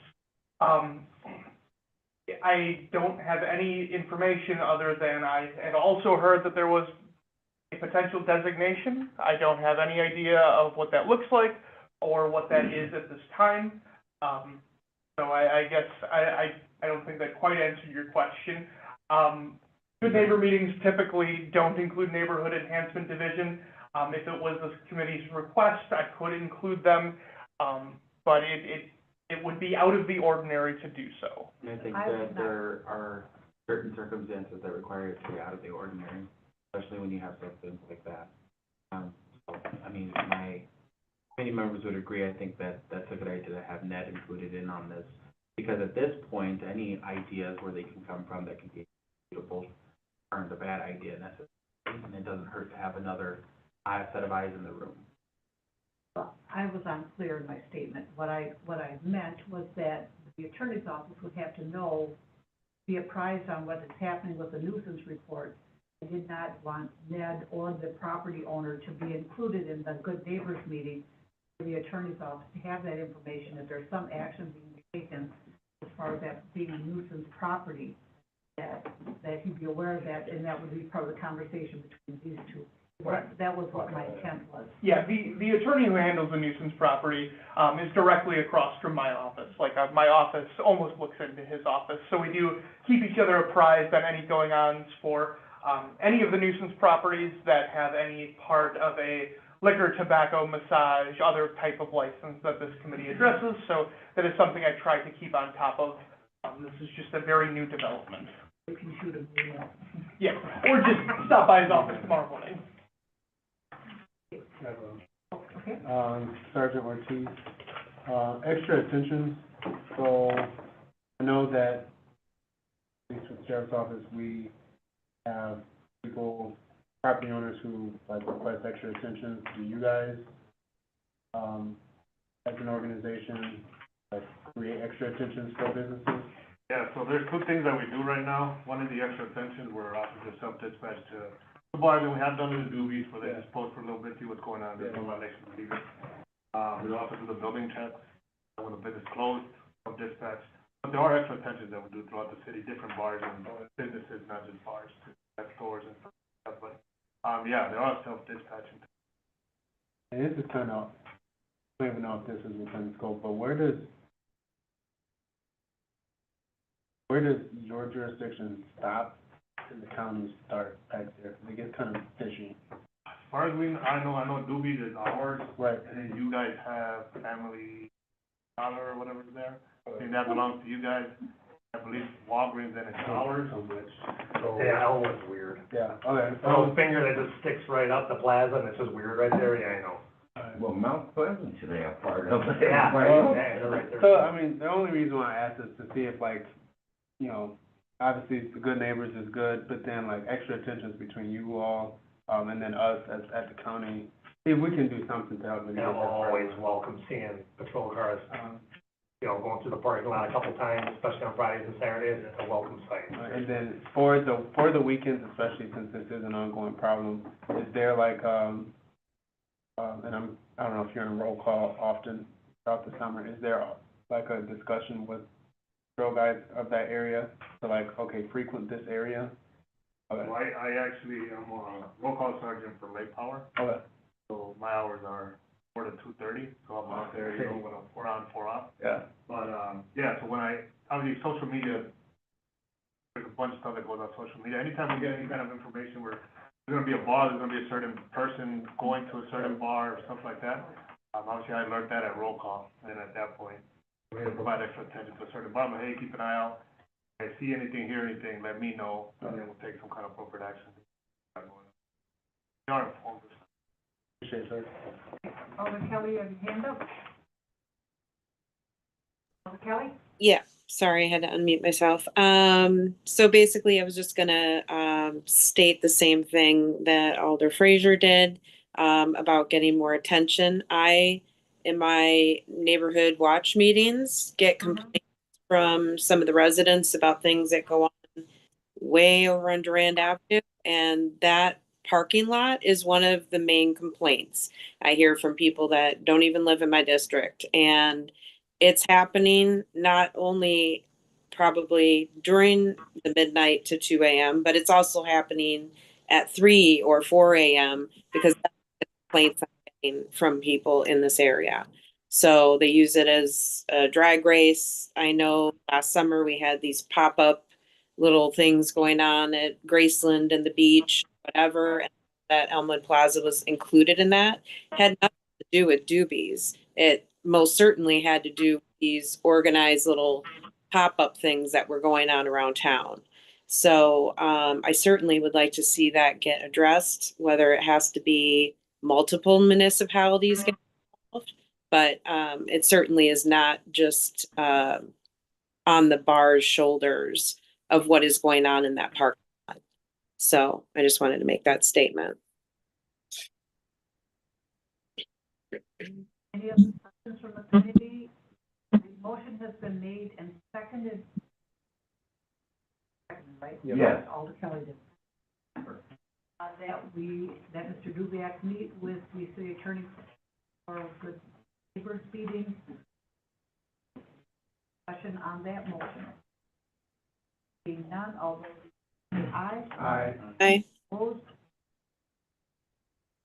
I don't have any information other than I had also heard that there was a potential designation. I don't have any idea of what that looks like or what that is at this time. So I guess I don't think that quite answered your question. Good neighbor meetings typically don't include neighborhood enhancement division. If it was this committee's request, I could include them, but it would be out of the ordinary to do so. And I think that there are certain circumstances that require it to be out of the ordinary, especially when you have something like that. So, I mean, my committee members would agree. I think that that's a good idea to have Ned included in on this, because at this point, any ideas where they can come from that can be suitable aren't a bad idea necessarily, and it doesn't hurt to have another set of eyes in the room. I was unclear in my statement. What I meant was that the attorney's office would have to know, be apprised on what is happening with the nuisance report. I did not want Ned or the property owner to be included in the good neighbors meeting for the attorney's office to have that information. If there's some action being taken as far as that being a nuisance property, that he'd be aware of that, and that would be part of the conversation between these two. Right. That was what my intent was. Yeah, the attorney who handles the nuisance property is directly across from my office. Like, my office almost looks into his office. So we do keep each other apprised on any going-ons for any of the nuisance properties that have any part of a liquor, tobacco, massage, other type of license that this committee addresses. So that is something I try to keep on top of. This is just a very new development. You can shoot him, you know. Yeah, or just stop by his office tomorrow morning. Okay. Sergeant Ortiz, extra attention. So I know that at least with the sheriff's office, we have people property owners who, like, request extra attention, do you guys, as an organization, like, create extra attentions for businesses? Yeah, so there's two things that we do right now. One is the extra attention, we're offering to self-dispatch to the bars, and we have done the doobies, where they just post for a little bit, see what's going on, there's no violation of legal. We also do the building checks, when the business closed, self-dispatch. But there are extra attentions that we do throughout the city, different bars and businesses, not just bars, stores and stuff, but, yeah, there are self-dispatching. And this is kind of, I don't even know if this is within scope, but where does your jurisdiction stop and the county start back there? 'Cause it gets kind of fishy. As far as I know doobies is ours, Right. and then you guys have Family Dollar or whatever's there. I think that belongs to you guys. I believe Walgreens, and it's ours. So much. Yeah, Elwood's weird. Yeah, okay. The little finger that just sticks right up the plaza, and it's just weird right there, yeah, I know. Well, Mount Pleasant should have part of it. Yeah, Right. yeah, they're right there. So, I mean, the only reason why I asked is to see if, like, you know, obviously the good neighbors is good, but then like extra attentions between you all, and then us as, at the county, see if we can do something to help. And I'm always welcome seeing patrol cars, you know, going through the parking lot a couple times, especially on Fridays and Saturdays, it's a welcome sight. And then for the weekends, especially since this is an ongoing problem, is there like, and I don't know if you're in roll call often throughout the summer, is there like a discussion with patrol guys of that area to like, okay, frequent this area? Okay. So I actually am a roll call sergeant for Lake Power, Okay. so my hours are 4 to 2:30, so I'm out there, you know, when I'm 4 on, 4 off. Yeah. But, yeah, so when obviously social media, there's a bunch of stuff that goes on social media. Anytime we get any kind of information where there's gonna be a bar, there's gonna be a certain person going to a certain bar or stuff like that, obviously I alert that at roll call, and then at that point, we're gonna provide extra attention to a certain bar, but hey, keep an eye out. If I see anything, hear anything, let me know, and then we'll take some kind of appropriate action. We are informed. Appreciate it, sir. Alderman Kelly, you have your hand up? Alderman Kelly? Yeah, sorry, I had to unmute myself. So basically, I was just gonna, state the same thing that Alder Frazier did, about getting more attention. In my neighborhood watch meetings, get complaints from some of the residents about things that go on way over on Durand Avenue, and that parking lot is one of the main complaints. I hear from people that don't even live in my district, and it's happening not only probably during the midnight to 2 a.m., but it's also happening at 3 or 4 a.m. because that's the complaints I'm getting from people in this area. So they use it as a drag race. I know last summer we had these pop-up little things going on at Graceland and the beach, whatever, and that Elmwood Plaza was included in that. Had nothing to do with doobies. It most certainly had to do with these organized little pop-up things that were going on around town. So I certainly would like to see that get addressed, whether it has to be multiple municipalities get involved. But it certainly is not just on the bar's shoulders of what is going on in that parking lot. So I just wanted to make that statement. Any other questions from the committee? The motion has been made and seconded. Right? Yes. Alder Kelly did. That Mr. Dubiak meet with the city attorney for good neighbors meeting. Discussion on that motion. Being none, all those say aye. Aye. Aye. Opposed?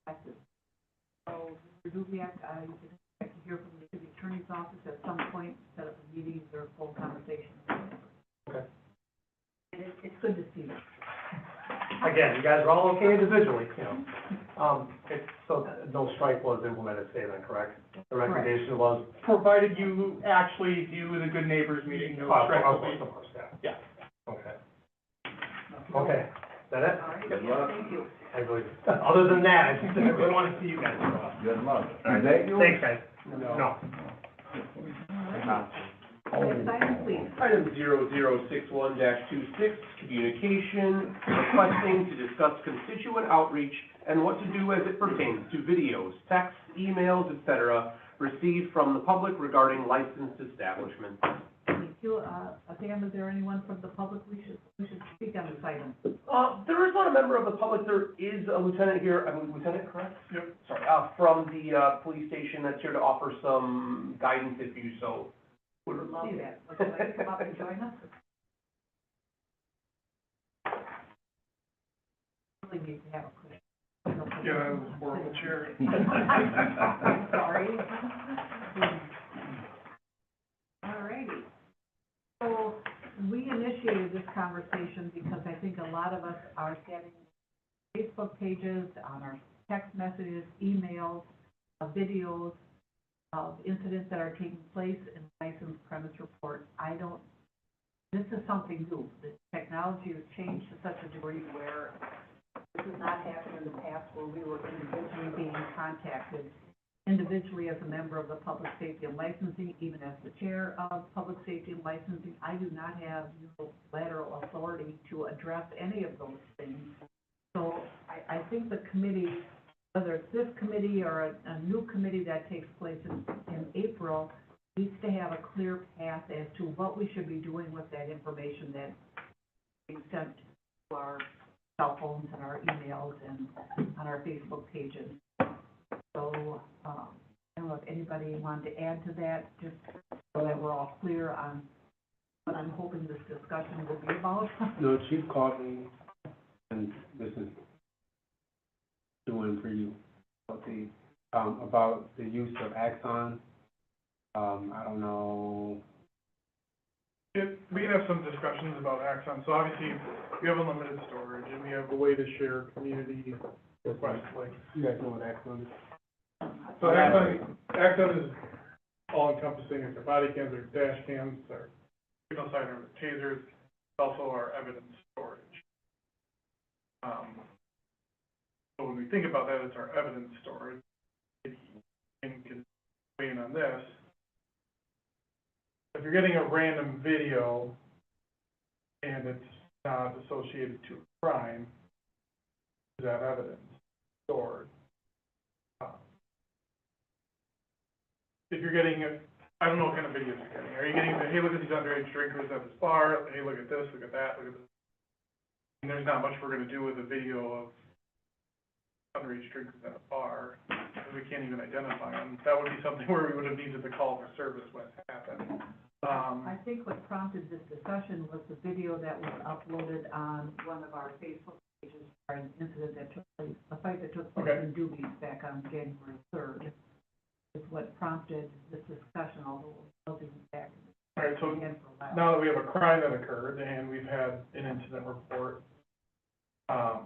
Passes. So, Mr. Dubiak, you can expect to hear from the city attorney's office at some point, set up a meeting or full conversation. Okay. And it's good to see you. Again, you guys are all okay individually, you know. So no strike was implemented today then, correct? The recommendation was, Provided you actually do the good neighbors meeting, no strike will be. yeah. Okay. Okay, is that it? All right. Good luck. Thank you. I really, other than that, I really want to see you guys. Good luck. All right, Is that yours? thanks, guys. No. No. Next item, please. Item 0061-26, communication requesting to discuss constituent outreach and what to do as it pertains to videos, texts, emails, etc., received from the public regarding licensed establishments. Thank you. Sam, is there anyone from the public we should speak on this item? There is not a member of the public. There is a lieutenant here, I mean, lieutenant, correct? Yep. Sorry, from the, police station that's here to offer some guidance if you so would Would love. see that. Would you like to come up and join us? Really need to have a quick. Yeah, that was a horrible chair. I'm sorry. All righty. So we initiated this conversation because I think a lot of us are getting Facebook pages, on our text messages, emails, videos of incidents that are taking place in licensed premise reports. This is something new. The technology has changed to such a degree where this has not happened in the past, where we were individually being contacted individually as a member of the Public Safety and Licensing, even as the chair of Public Safety and Licensing. I do not have unilateral authority to address any of those things. So I think the committee, whether it's this committee or a new committee that takes place in April, needs to have a clear path as to what we should be doing with that information that's being sent to our cell phones and our emails and on our Facebook pages. So, I don't know if anybody wanted to add to that, just so that we're all clear on what I'm hoping this discussion will be about. No, Chief called me, and this is doing for you, okay, about the use of Axon. I don't know. We can have some discussions about Axon. So obviously, we have unlimited storage, and we have a way to share community request links. You guys know what Axon is? So Axon is all encompassing. It's our body cams, our dash cams, our signal signers, tasers, also our evidence storage. So when we think about that, it's our evidence storage. And can weigh in on this. If you're getting a random video and it's not associated to a crime, is that evidence stored? If you're getting I don't know what kind of videos you're getting. Are you getting hey, look at these underage drinkers at this bar, hey, look at this, look at that, look at this. And there's not much we're gonna do with a video of underage drinkers at a bar, because we can't even identify them. That would be something where we would have needed the call for service when it happened. I think what prompted this discussion was the video that was uploaded on one of our Facebook pages for an incident that took place, a fight that took place in Doobies back on January 3rd. Is what prompted this discussion, although it wasn't back. All right, so now that we have a crime that occurred and we've had an incident report, I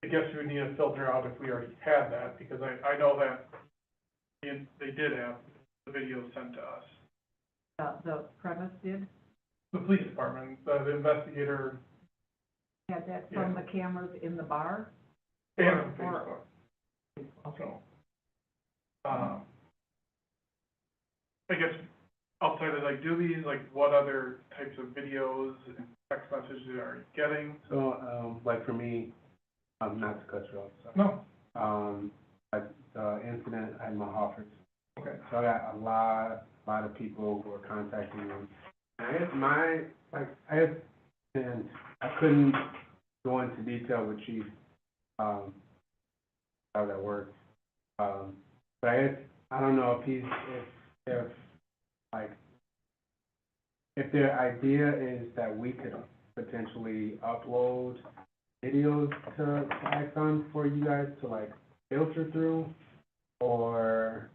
guess we would need to filter out if we already had that, because I know that they did have the video sent to us. The premise did? The police department, the investigator. Had that from the cameras in the bar? And on Facebook. Okay. So, I guess outside of like Doobies, like what other types of videos and text messages are you getting? So, like for me, not to cut you off, sorry. No. Like the incident at my office. Okay. So I got a lot of people who are contacting me. And I couldn't go into detail with Chief, how that works. But I don't know if their idea is that we could potentially upload videos to Axon for you guys to like filter through, or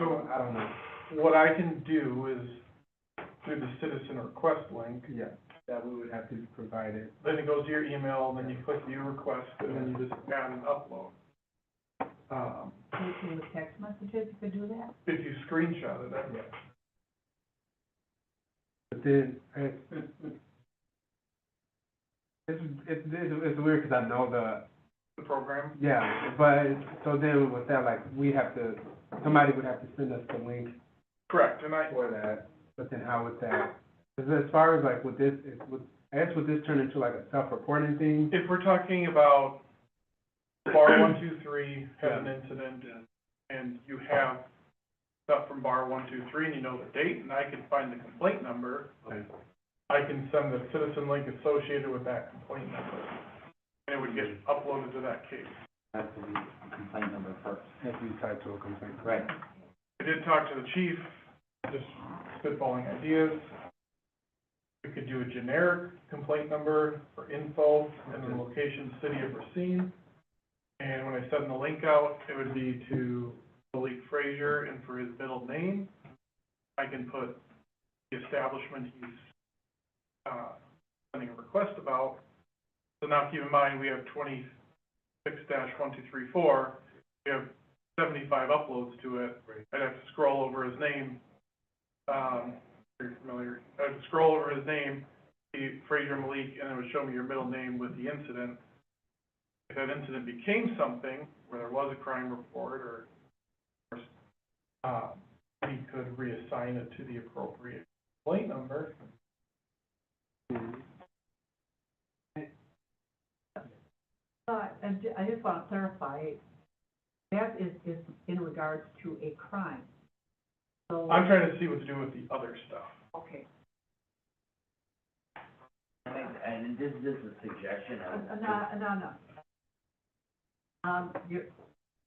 So I don't know. what I can do is through the citizen request link. Yeah, that we would have to provide it. Then it goes to your email, then you click view request, and then you just add and upload. With text messages, you could do that? If you screenshot it, Yeah. But then it's weird because I know the program. yeah, but so then with that, like somebody would have to send us the link Correct, and for that. but then how would that, because as far as like, would this turn into like a self-reporting thing? If we're talking about bar 123 had an incident, and you have stuff from bar 123, and you know the date, and I can find the complaint number, Okay. I can send the citizen link associated with that complaint number, and it would get uploaded to that case. Has to be a complaint number first. If you tied to a complaint. Right. I did talk to the chief, just spitballing ideas. We could do a generic complaint number for info and then location, city of Racine. And when I send the link out, it would be to Malik Frazier and for his middle name. I can put the establishment he's, sending a request about. So now keep in mind, we have 26-1234, we have 75 uploads to it. Right. I'd have to scroll over his name, very familiar, I'd scroll over his name, see Frazier Malik, and it would show me your middle name with the incident. If that incident became something, where there was a crime report, or, he could reassign it to the appropriate complaint number. And I just want to clarify, that is in regards to a crime. So. I'm trying to see what to do with the other stuff. Okay. And this is a suggestion. No.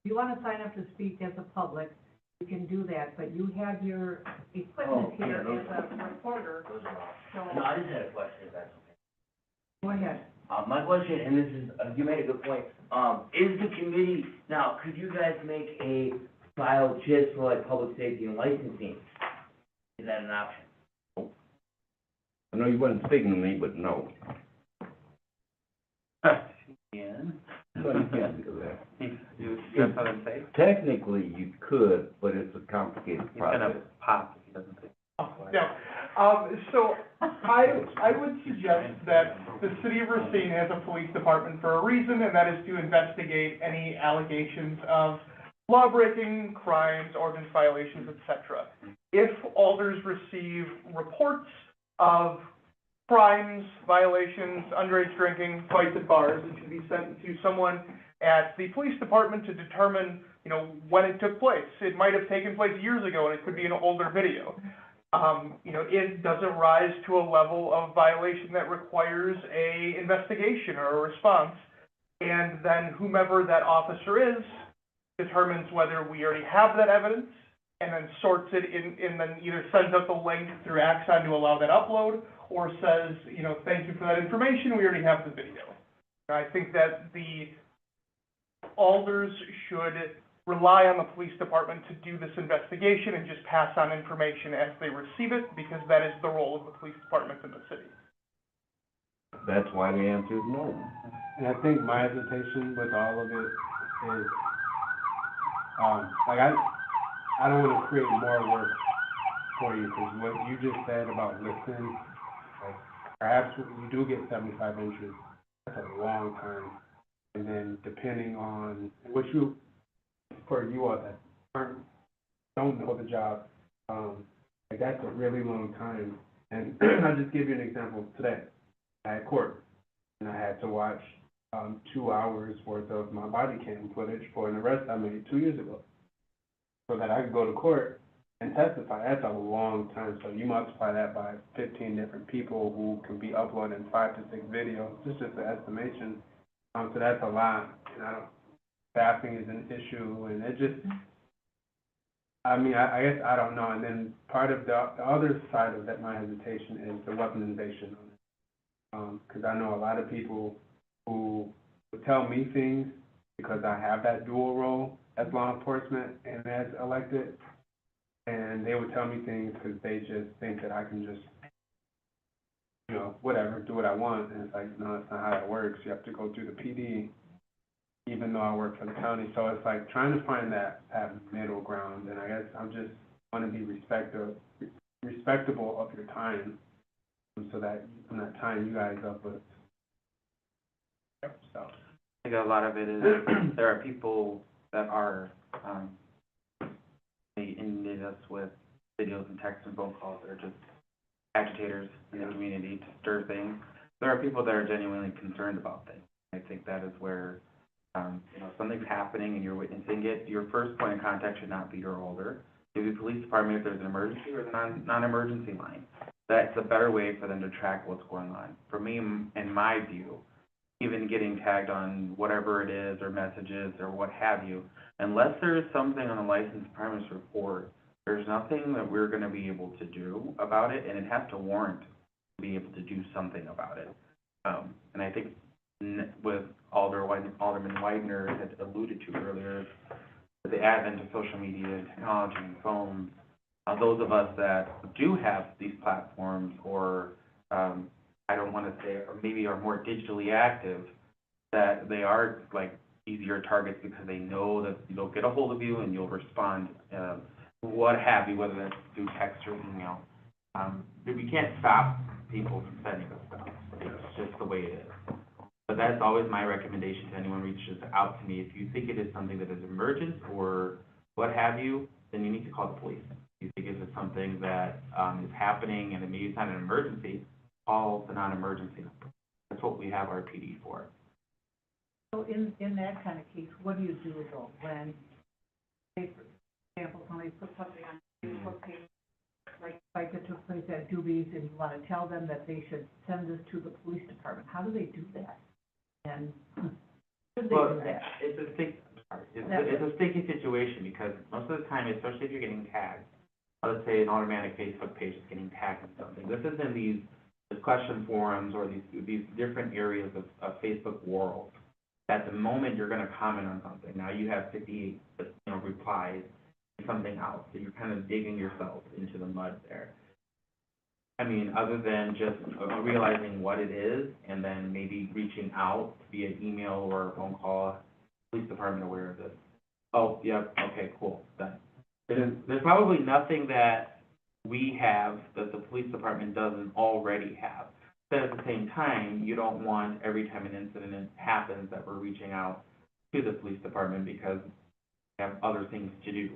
You want to sign up to speak as a public, you can do that, but you have your equipment here as a reporter, so. No, I just had a question, if that's okay. Go ahead. My question, and this is, you made a good point, is the committee, now, could you guys make a file just for like public safety and licensing? Is that an option? I know you wasn't speaking to me, but no. Yeah. No, you can't do that. You have something to say? Technically, you could, but it's a complicated He's gonna process. pop if he doesn't say. Yeah, so I would suggest that the city of Racine has a police department for a reason, and that is to investigate any allegations of law-breaking, crimes, ordinance violations, et cetera. If alders receive reports of crimes, violations, underage drinking, fights at bars, it should be sent to someone at the police department to determine, when it took place. It might have taken place years ago, and it could be an older video. It doesn't rise to a level of violation that requires a investigation or a response. And then whomever that officer is determines whether we already have that evidence and then sorts it in, and then either sends out the link through Axon to allow that upload or says, thank you for that information, we already have the video. And I think that the alders should rely on the police department to do this investigation and just pass on information as they receive it, because that is the role of the police department in the city. That's why the answer is no. And I think my hesitation with all of it is, I don't want to create more work for you, because what you just said about listening, like, perhaps you do get 75 entries, that's a long time. And then depending on what for you all that don't know the job, that's a really long time. And I'll just give you an example. Today, I had court, and I had to watch 2 hours worth of my body cam footage for an arrest I made 2 years ago, so that I could go to court and testify. That's a long time. So you multiply that by 15 different people who can be uploading 5 to 6 videos. It's just an estimation. So that's a lot. And staffing is an issue, and it just, I guess I don't know. And then part of the other side of that, my hesitation, is the weaponization of it. Because I know a lot of people who would tell me things because I have that dual role as law enforcement and as elected, and they would tell me things because they just think that I can just, whatever, do what I want. And it's like, no, that's not how that works. You have to go through the PD, even though I work for the county. So it's like trying to find that middle ground. And I guess I just want to be respectable of your time, so that I'm not tying you guys up with. So. I think a lot of it is, there are people that are, they inundate us with videos and texts and phone calls that are just agitators in the community to stir things. There are people that are genuinely concerned about things. I think that is where, you know, something's happening and you're witnessing it, your first point of contact should not be your older. Maybe the police department if there's an emergency or the non-emergency line. That's a better way for them to track what's going on. For me, in my view, even getting tagged on whatever it is or messages or what have you, unless there is something on the licensed premise report, there's nothing that we're gonna be able to do about it, and it has to warrant to be able to do something about it. And I think with Alderman Widener had alluded to earlier, with the advent of social media and technology and phones, those of us that do have these platforms or, I don't wanna say, or maybe are more digitally active, that they are like easier targets because they know that they'll get a hold of you and you'll respond, what have you, whether that's through text or email. But we can't stop people from sending us stuff. It's just the way it is. But that's always my recommendation to anyone who reaches out to me. If you think it is something that is emergent or what have you, then you need to call the police. If you think it is something that is happening and maybe it's not an emergency, call the non-emergency number. That's what we have our PD for. So in that kind of case, what do you do though, when, say, for example, somebody puts something on Facebook page, like fight that took place at Doobies, and you want to tell them that they should send this to the police department, how do they do that? And should they do that? It's a sticky situation because most of the time, especially if you're getting tagged, let's say an automatic Facebook page is getting tagged in something. This is in these discussion forums or these different areas of Facebook world. At the moment you're going to comment on something, now you have 58, replies to something else. So you're kind of digging yourself into the mud there. I mean, other than just realizing what it is and then maybe reaching out via email or a phone call, police department aware of this. Oh, yep, okay, cool, done. There's probably nothing that we have that the police department doesn't already have. But at the same time, you don't want every time an incident happens that we're reaching out to the police department because we have other things to do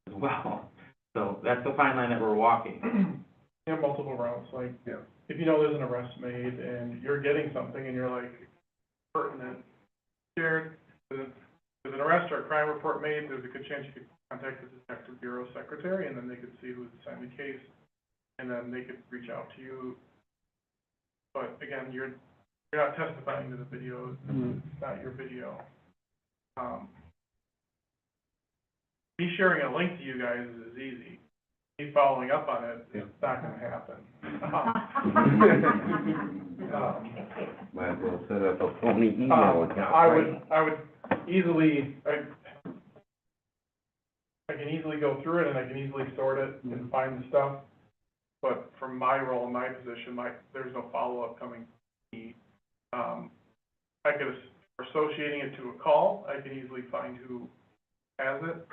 as well. So that's the fine line that we're walking. You have multiple routes, like, if you know there's an arrest made and you're getting something and you're like pertinent, shared, there's an arrest or a crime report made, there's a good chance you could contact the Detective Bureau secretary and then they could see who's assigned the case and then they could reach out to you. But again, you're not testifying to the video, it's not your video. Me sharing a link to you guys is easy. Me following up on it, it's not gonna happen. Might as well set up a phony email account, right? I would easily, I can easily go through it and I can easily sort it and find the stuff. But from my role and my position, there's no follow-up coming to me. I could, associating it to a call, I can easily find who has it.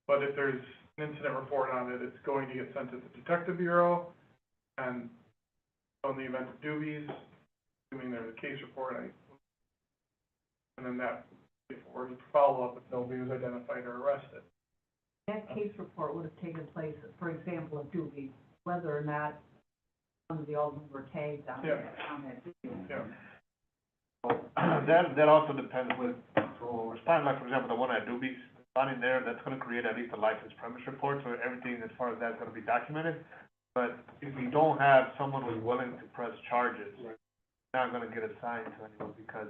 But if there's an incident report on it, it's going to get sent to the Detective Bureau. And on the event of Doobies, assuming there's a case report, and then that, or follow-up if nobody was identified or arrested. That case report would have taken place, for example, of Doobies, whether or not some of the aldermen were tagged on that video. Yeah. That also depends with, so responding, like, for example, the one at Doobies, responding there, that's gonna create at least a licensed premise report, so everything as far as that's gonna be documented. But if we don't have someone who's willing to press charges, we're not gonna get assigned to anyone because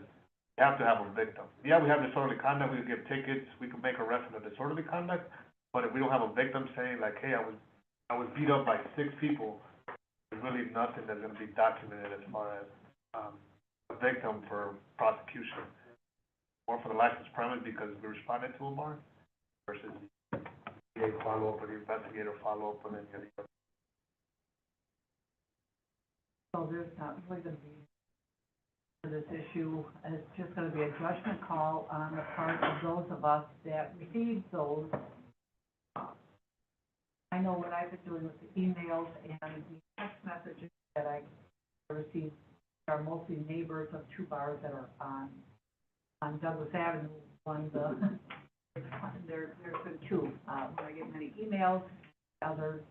we have to have a victim. Yeah, we have disorderly conduct, we can give tickets, we can make arrests for disorderly conduct, but if we don't have a victim saying like, hey, I was beat up by 6 people, there's really nothing that's gonna be documented as far as, a victim for prosecution. More for the licensed premise because we responded to a bar versus the follow-up or the investigator follow-up on any of the other. So there's not really going to be for this issue, and it's just going to be a judgment call on the part of those of us that receive those. I know what I've been doing with the emails and the text messages that I receive are mostly neighbors of 2 bars that are on Douglas Avenue. There's been 2. When I get many emails, the other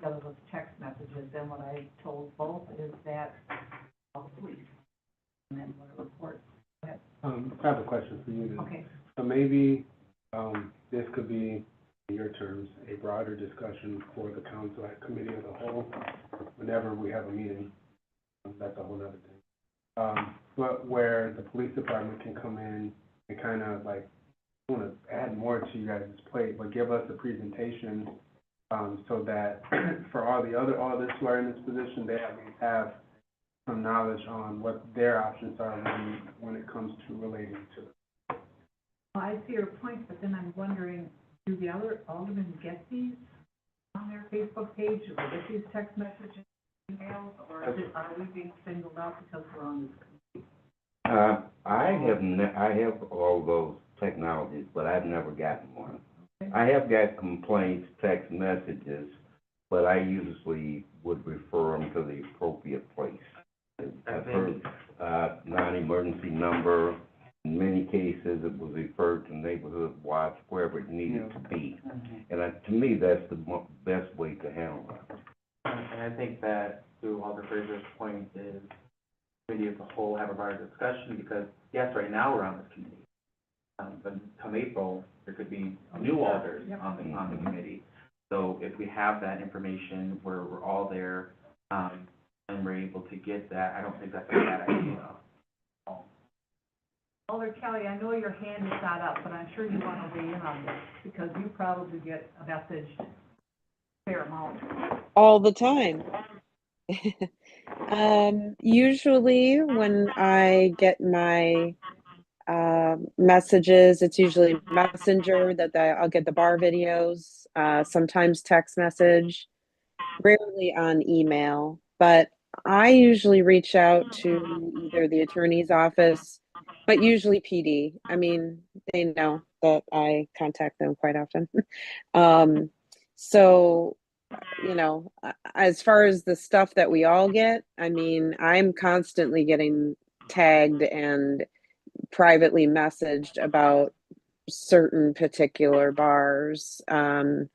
was text messages, and what I told both is that I'll police, and then what a report. Go ahead. I have a question for you then. Okay, So maybe, this could be, in your terms, a broader discussion for the council at committee of the whole, whenever we have a meeting. That's a whole other thing. But where the police department can come in and kind of like, I want to add more to you guys' plate, but give us a presentation, so that for all the other auditors who are in this position, they at least have some knowledge on what their options are when it comes to relating to. well, I see your point, but then I'm wondering, do the other aldermen get these on their Facebook page, or get these text messages, emails, or are we being singled out because we're on this committee? I have all those technologies, but I've never gotten one. I have got complaints, text messages, but I usually would refer them to the appropriate place. I've heard, non-emergency number, in many cases, it was referred to neighborhood watch, wherever it needed to be. And to me, that's the best way to handle it. And I think that, to Alder Frazier's point, is committee as a whole have a broader discussion, because, yes, right now we're on this committee. But come April, there could be new alders on the committee. So if we have that information where we're all there, and we're able to get that, I don't think that's a bad idea. Alder Kelly, I know your hand is not up, but I'm sure you want to weigh in on this, because you probably get a message a fair amount. All the time. Usually when I get my messages, it's usually Messenger I'll get the bar videos, sometimes text message, rarely on email, but I usually reach out to either the attorney's office, but usually PD. I mean, they know that I contact them quite often. So, you know, as far as the stuff that we all get, I mean, I'm constantly getting tagged and privately messaged about certain particular bars. And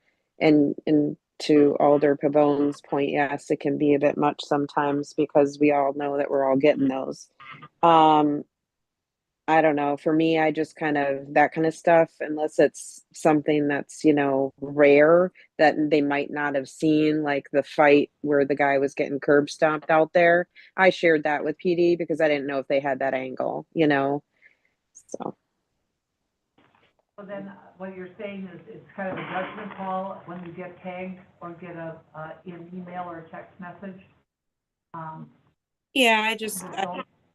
to Alder Pavone's point, yes, it can be a bit much sometimes because we all know that we're all getting those. I don't know. For me, I just that kind of stuff, unless it's something that's, rare that they might not have seen, like the fight where the guy was getting curb stomped out there. I shared that with PD because I didn't know if they had that angle, so. So then what you're saying is it's kind of a judgment call when you get tagged or get an email or a text message? Yeah, I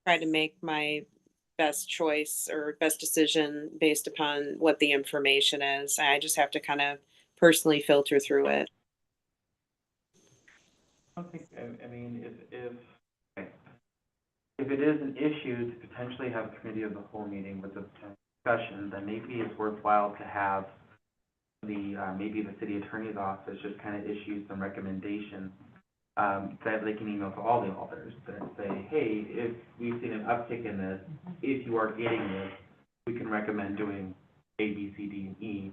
try to make my best choice or best decision based upon what the information is. I just have to kind of personally filter through it. I don't think, I mean, if it is an issue to potentially have a committee of the whole meeting with a discussion, then maybe it's worthwhile to have maybe the city attorney's office just kind of issue some recommendations that they can email to all the alders that say, hey, if we've seen an uptick in this, if you are getting this, we can recommend doing A, B, C, D, and E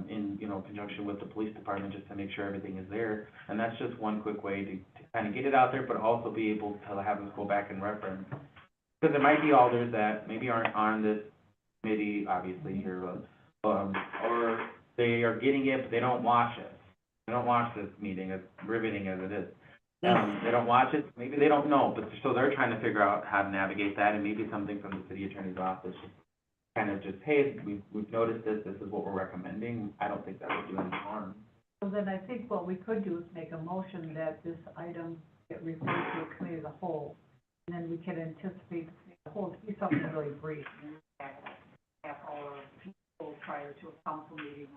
in conjunction with the police department, just to make sure everything is there. And that's just one quick way to kind of get it out there, but also be able to have us go back and reference. Because there might be alders that maybe aren't on this committee, obviously, here, or they are getting it, but they don't watch it. They don't watch this meeting, as riveting as it is. They don't watch it, maybe they don't know, but so they're trying to figure out how to navigate that, and maybe something from the city attorney's office, kind of just, hey, we've noticed this is what we're recommending. I don't think that would do any harm. So then I think what we could do is make a motion that this item get referred to a committee of the whole, and then we can anticipate the whole to be something really brief, and have all our people prior to a council meeting.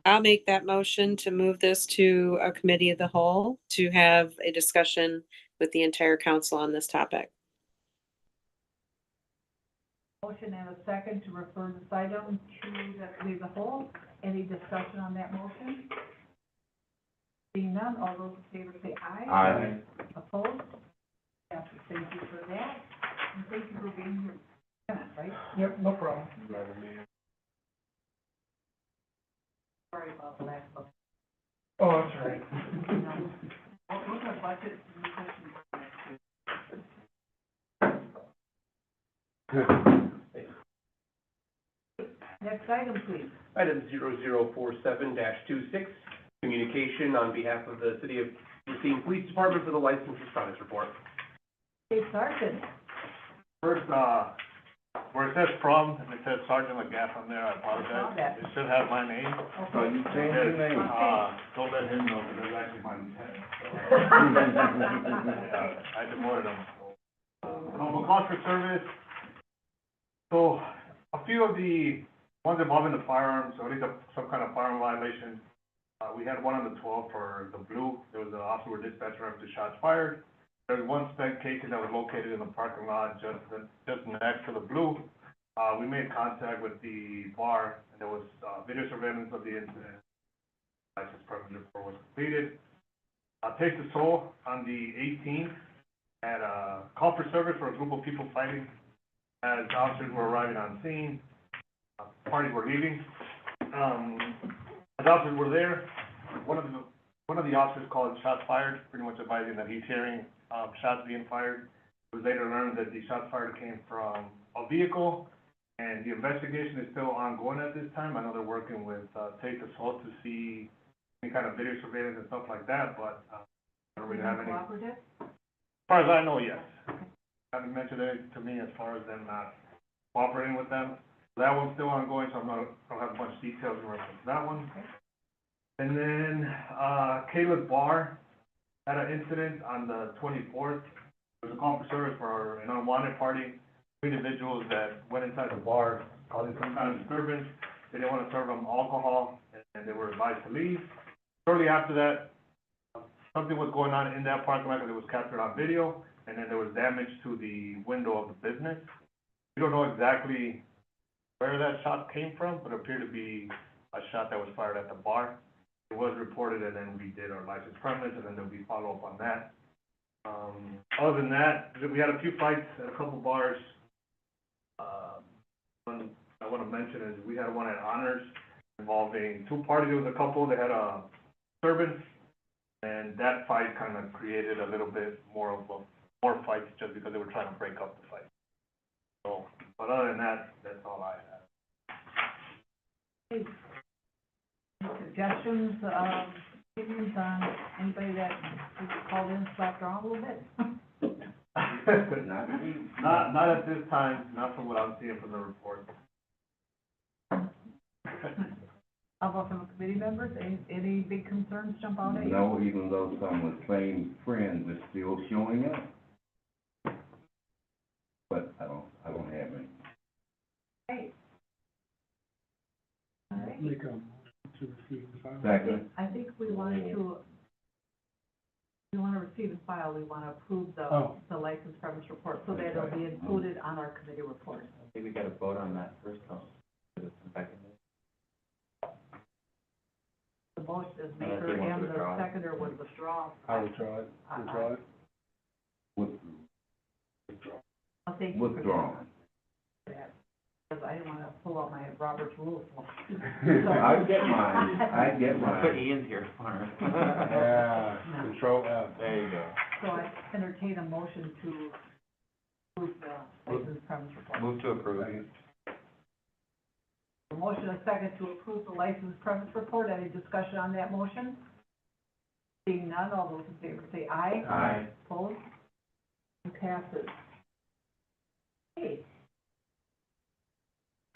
I'll make that motion to move this to a committee of the whole to have a discussion with the entire council on this topic. Motion and a second to refer this item to the committee of the whole. Any discussion on that motion? Seeing none, all those in favor say aye. Aye. Opposed? Yes, thank you for that, and thank you for being here, right? Yep, no problem. Sorry about the last one. Oh, that's all right. We're gonna budget some new questions for next year. Next item, please. Item 0047-26, communication on behalf of the City of Racine Police Department for the license respondents report. Dave Sargent. First, where it says from, and it says Sergeant McGaff on there, I I saw apologize. that. It should have my name. So you changed your name? Don't let him know, because that's actually my lieutenant. Yeah, I demoted him. But cost for service, so a few of the ones involving the firearms, or at least some kind of firearm violation, we had one on the 12th for the blue. There was an officer with dispatch reference to shots fired. There's one spec casing that was located in the parking lot just next to the blue. We made contact with the bar, and there was video surveillance of the incident. License permit report was completed. Taste the Soul on the 18th had a call for service for a group of people fighting. As officers were arriving on scene, parties were leaving. As officers were there, one of the officers called shots fired, pretty much advising that he's hearing shots being fired. It was later learned that the shots fired came from a vehicle, and the investigation is still ongoing at this time. I know they're working with Taste the Soul to see any kind of video surveillance and stuff like that, but I don't really have any. Cooperative? As far as I know, yes. Haven't mentioned anything to me as far as them not cooperating with them. That one's still ongoing, so I don't have much details in reference to that one. Okay. And then, Caleb Barr had an incident on the 24th. There was a call for service for an unwanted party. Two individuals that went inside the bar, causing some kind of disturbance. They didn't want to serve them alcohol, and they were advised to leave. Shortly after that, something was going on in that parking lot because it was captured on video, and then there was damage to the window of the business. We don't know exactly where that shot came from, but it appeared to be a shot that was fired at the bar. It was reported, and then we did our license permits, and then there'll be follow-up on that. Other than that, we had a few fights at a couple bars. One I want to mention is we had one at Honors involving two parties. There was a couple that had a disturbance, and that fight kind of created a little bit more fights just because they were trying to break up the fight. So, but other than that, that's all I have. Any suggestions, opinions on anybody that called in, slapped around a little bit? Not at this time, not from what I'm seeing from the report. How about from the committee members? Any big concerns jump out at you? No, even though some of the claimed friends are still showing up. But I don't have any. Right. All right. Make a motion to receive the file. Second. I think we want to receive and file, we want to approve Oh. the license premise report, so that it'll be included on our committee report. I think we gotta vote on that first, though. The motion is Unless maker they want and to the withdraw it. seconder would withdraw. I'll withdraw it. Withdraw it. I'll thank you for Withdrawn. that, because I didn't want to pull out my Robert's rules. I get mine, That's what Ian's here for. Yeah, Control F. There you go. So I entertain a motion to approve the license premise report. Move to approve. A motion and a second to approve the license premise report. Any discussion on that motion? Seeing none, all those in favor say aye. Aye. Opposed? It passes. Okay.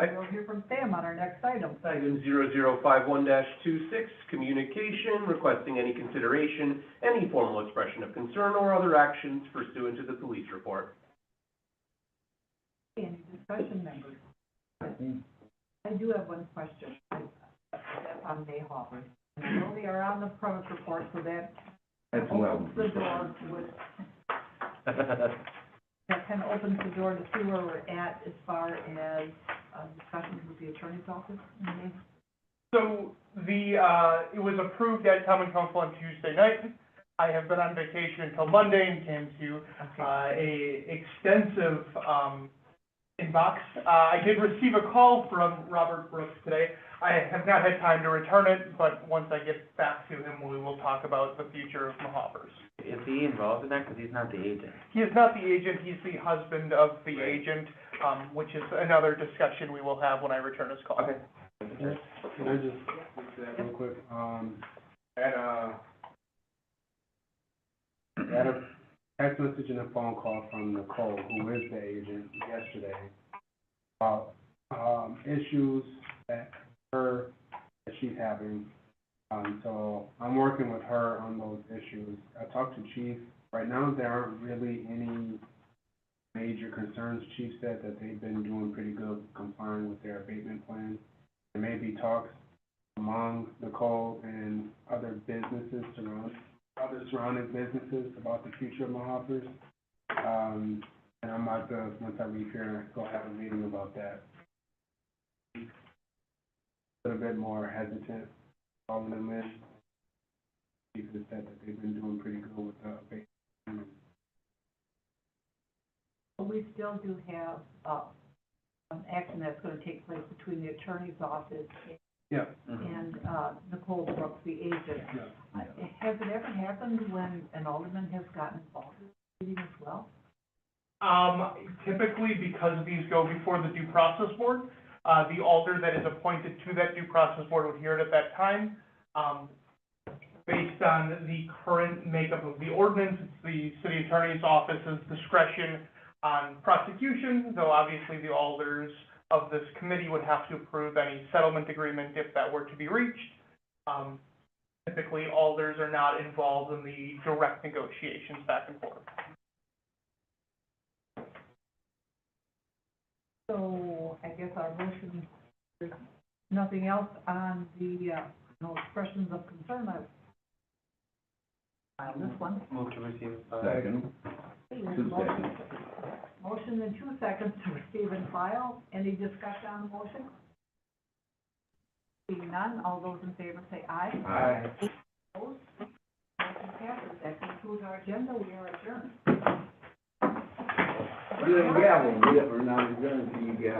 We'll hear from Sam on our next item. Item 0051-26, communication requesting any consideration, any formal expression of concern or other actions pursuant to the police report. Any discussion, members? I do have one question. That's on Mayhaw. I know they are on the premise report, so that That's what I opens the door that kind of opens the door to see where we're at as far as discussions with the attorney's office. So it was approved at Common Council on Tuesday night. I have been on vacation until Monday and came to a extensive inbox. I did receive a call from Robert Brooks today. I have not had time to return it, but once I get back to him, we will talk about the future of Mahavers. Is he involved in that? Because he's not the agent. He is not the agent, he's the husband of the Right. agent, which is another discussion we will have when I return his call. Okay. Can I just say that real quick? Had a text message and a phone call from Nicole, who is the agent, yesterday, about, issues that she's having. So I'm working with her on those issues. I talked to Chief. Right now, there aren't really any major concerns. Chief said that they've been doing pretty good complying with their abatement plan. There may be talks among Nicole and other businesses surrounding businesses about the future of Mahavers. And I'm about to, once I leave here, go have a meeting about that. A little bit more hesitant calling them in. Chief has said that they've been doing pretty good with the abatement. We still do have, an action that's gonna take place between the attorney's office Yeah. and, Nicole Brooks, the agent. Yeah. Has it ever happened when an alderman has gotten involved in the meeting as well? Typically, because these go before the due process board, the alder that is appointed to that due process board would hear it at that time. Based on the current makeup of the ordinance, it's the city attorney's office's discretion on prosecution, though obviously the alders of this committee would have to approve any settlement agreement if that were to be reached. Typically, alders are not involved in the direct negotiations back and forth. So I guess our motion, there's nothing else on the, no expressions of concern on this one. Move to receive. Second. There's 2 motion- seconds. Motion in 2 seconds to receive and file. Any discussion on the motion? Seeing none, all those in favor say aye. Aye. Opposed? Motion passes. That concludes our agenda. We are adjourned. You didn't gavel, we are not adjourned till you gavel.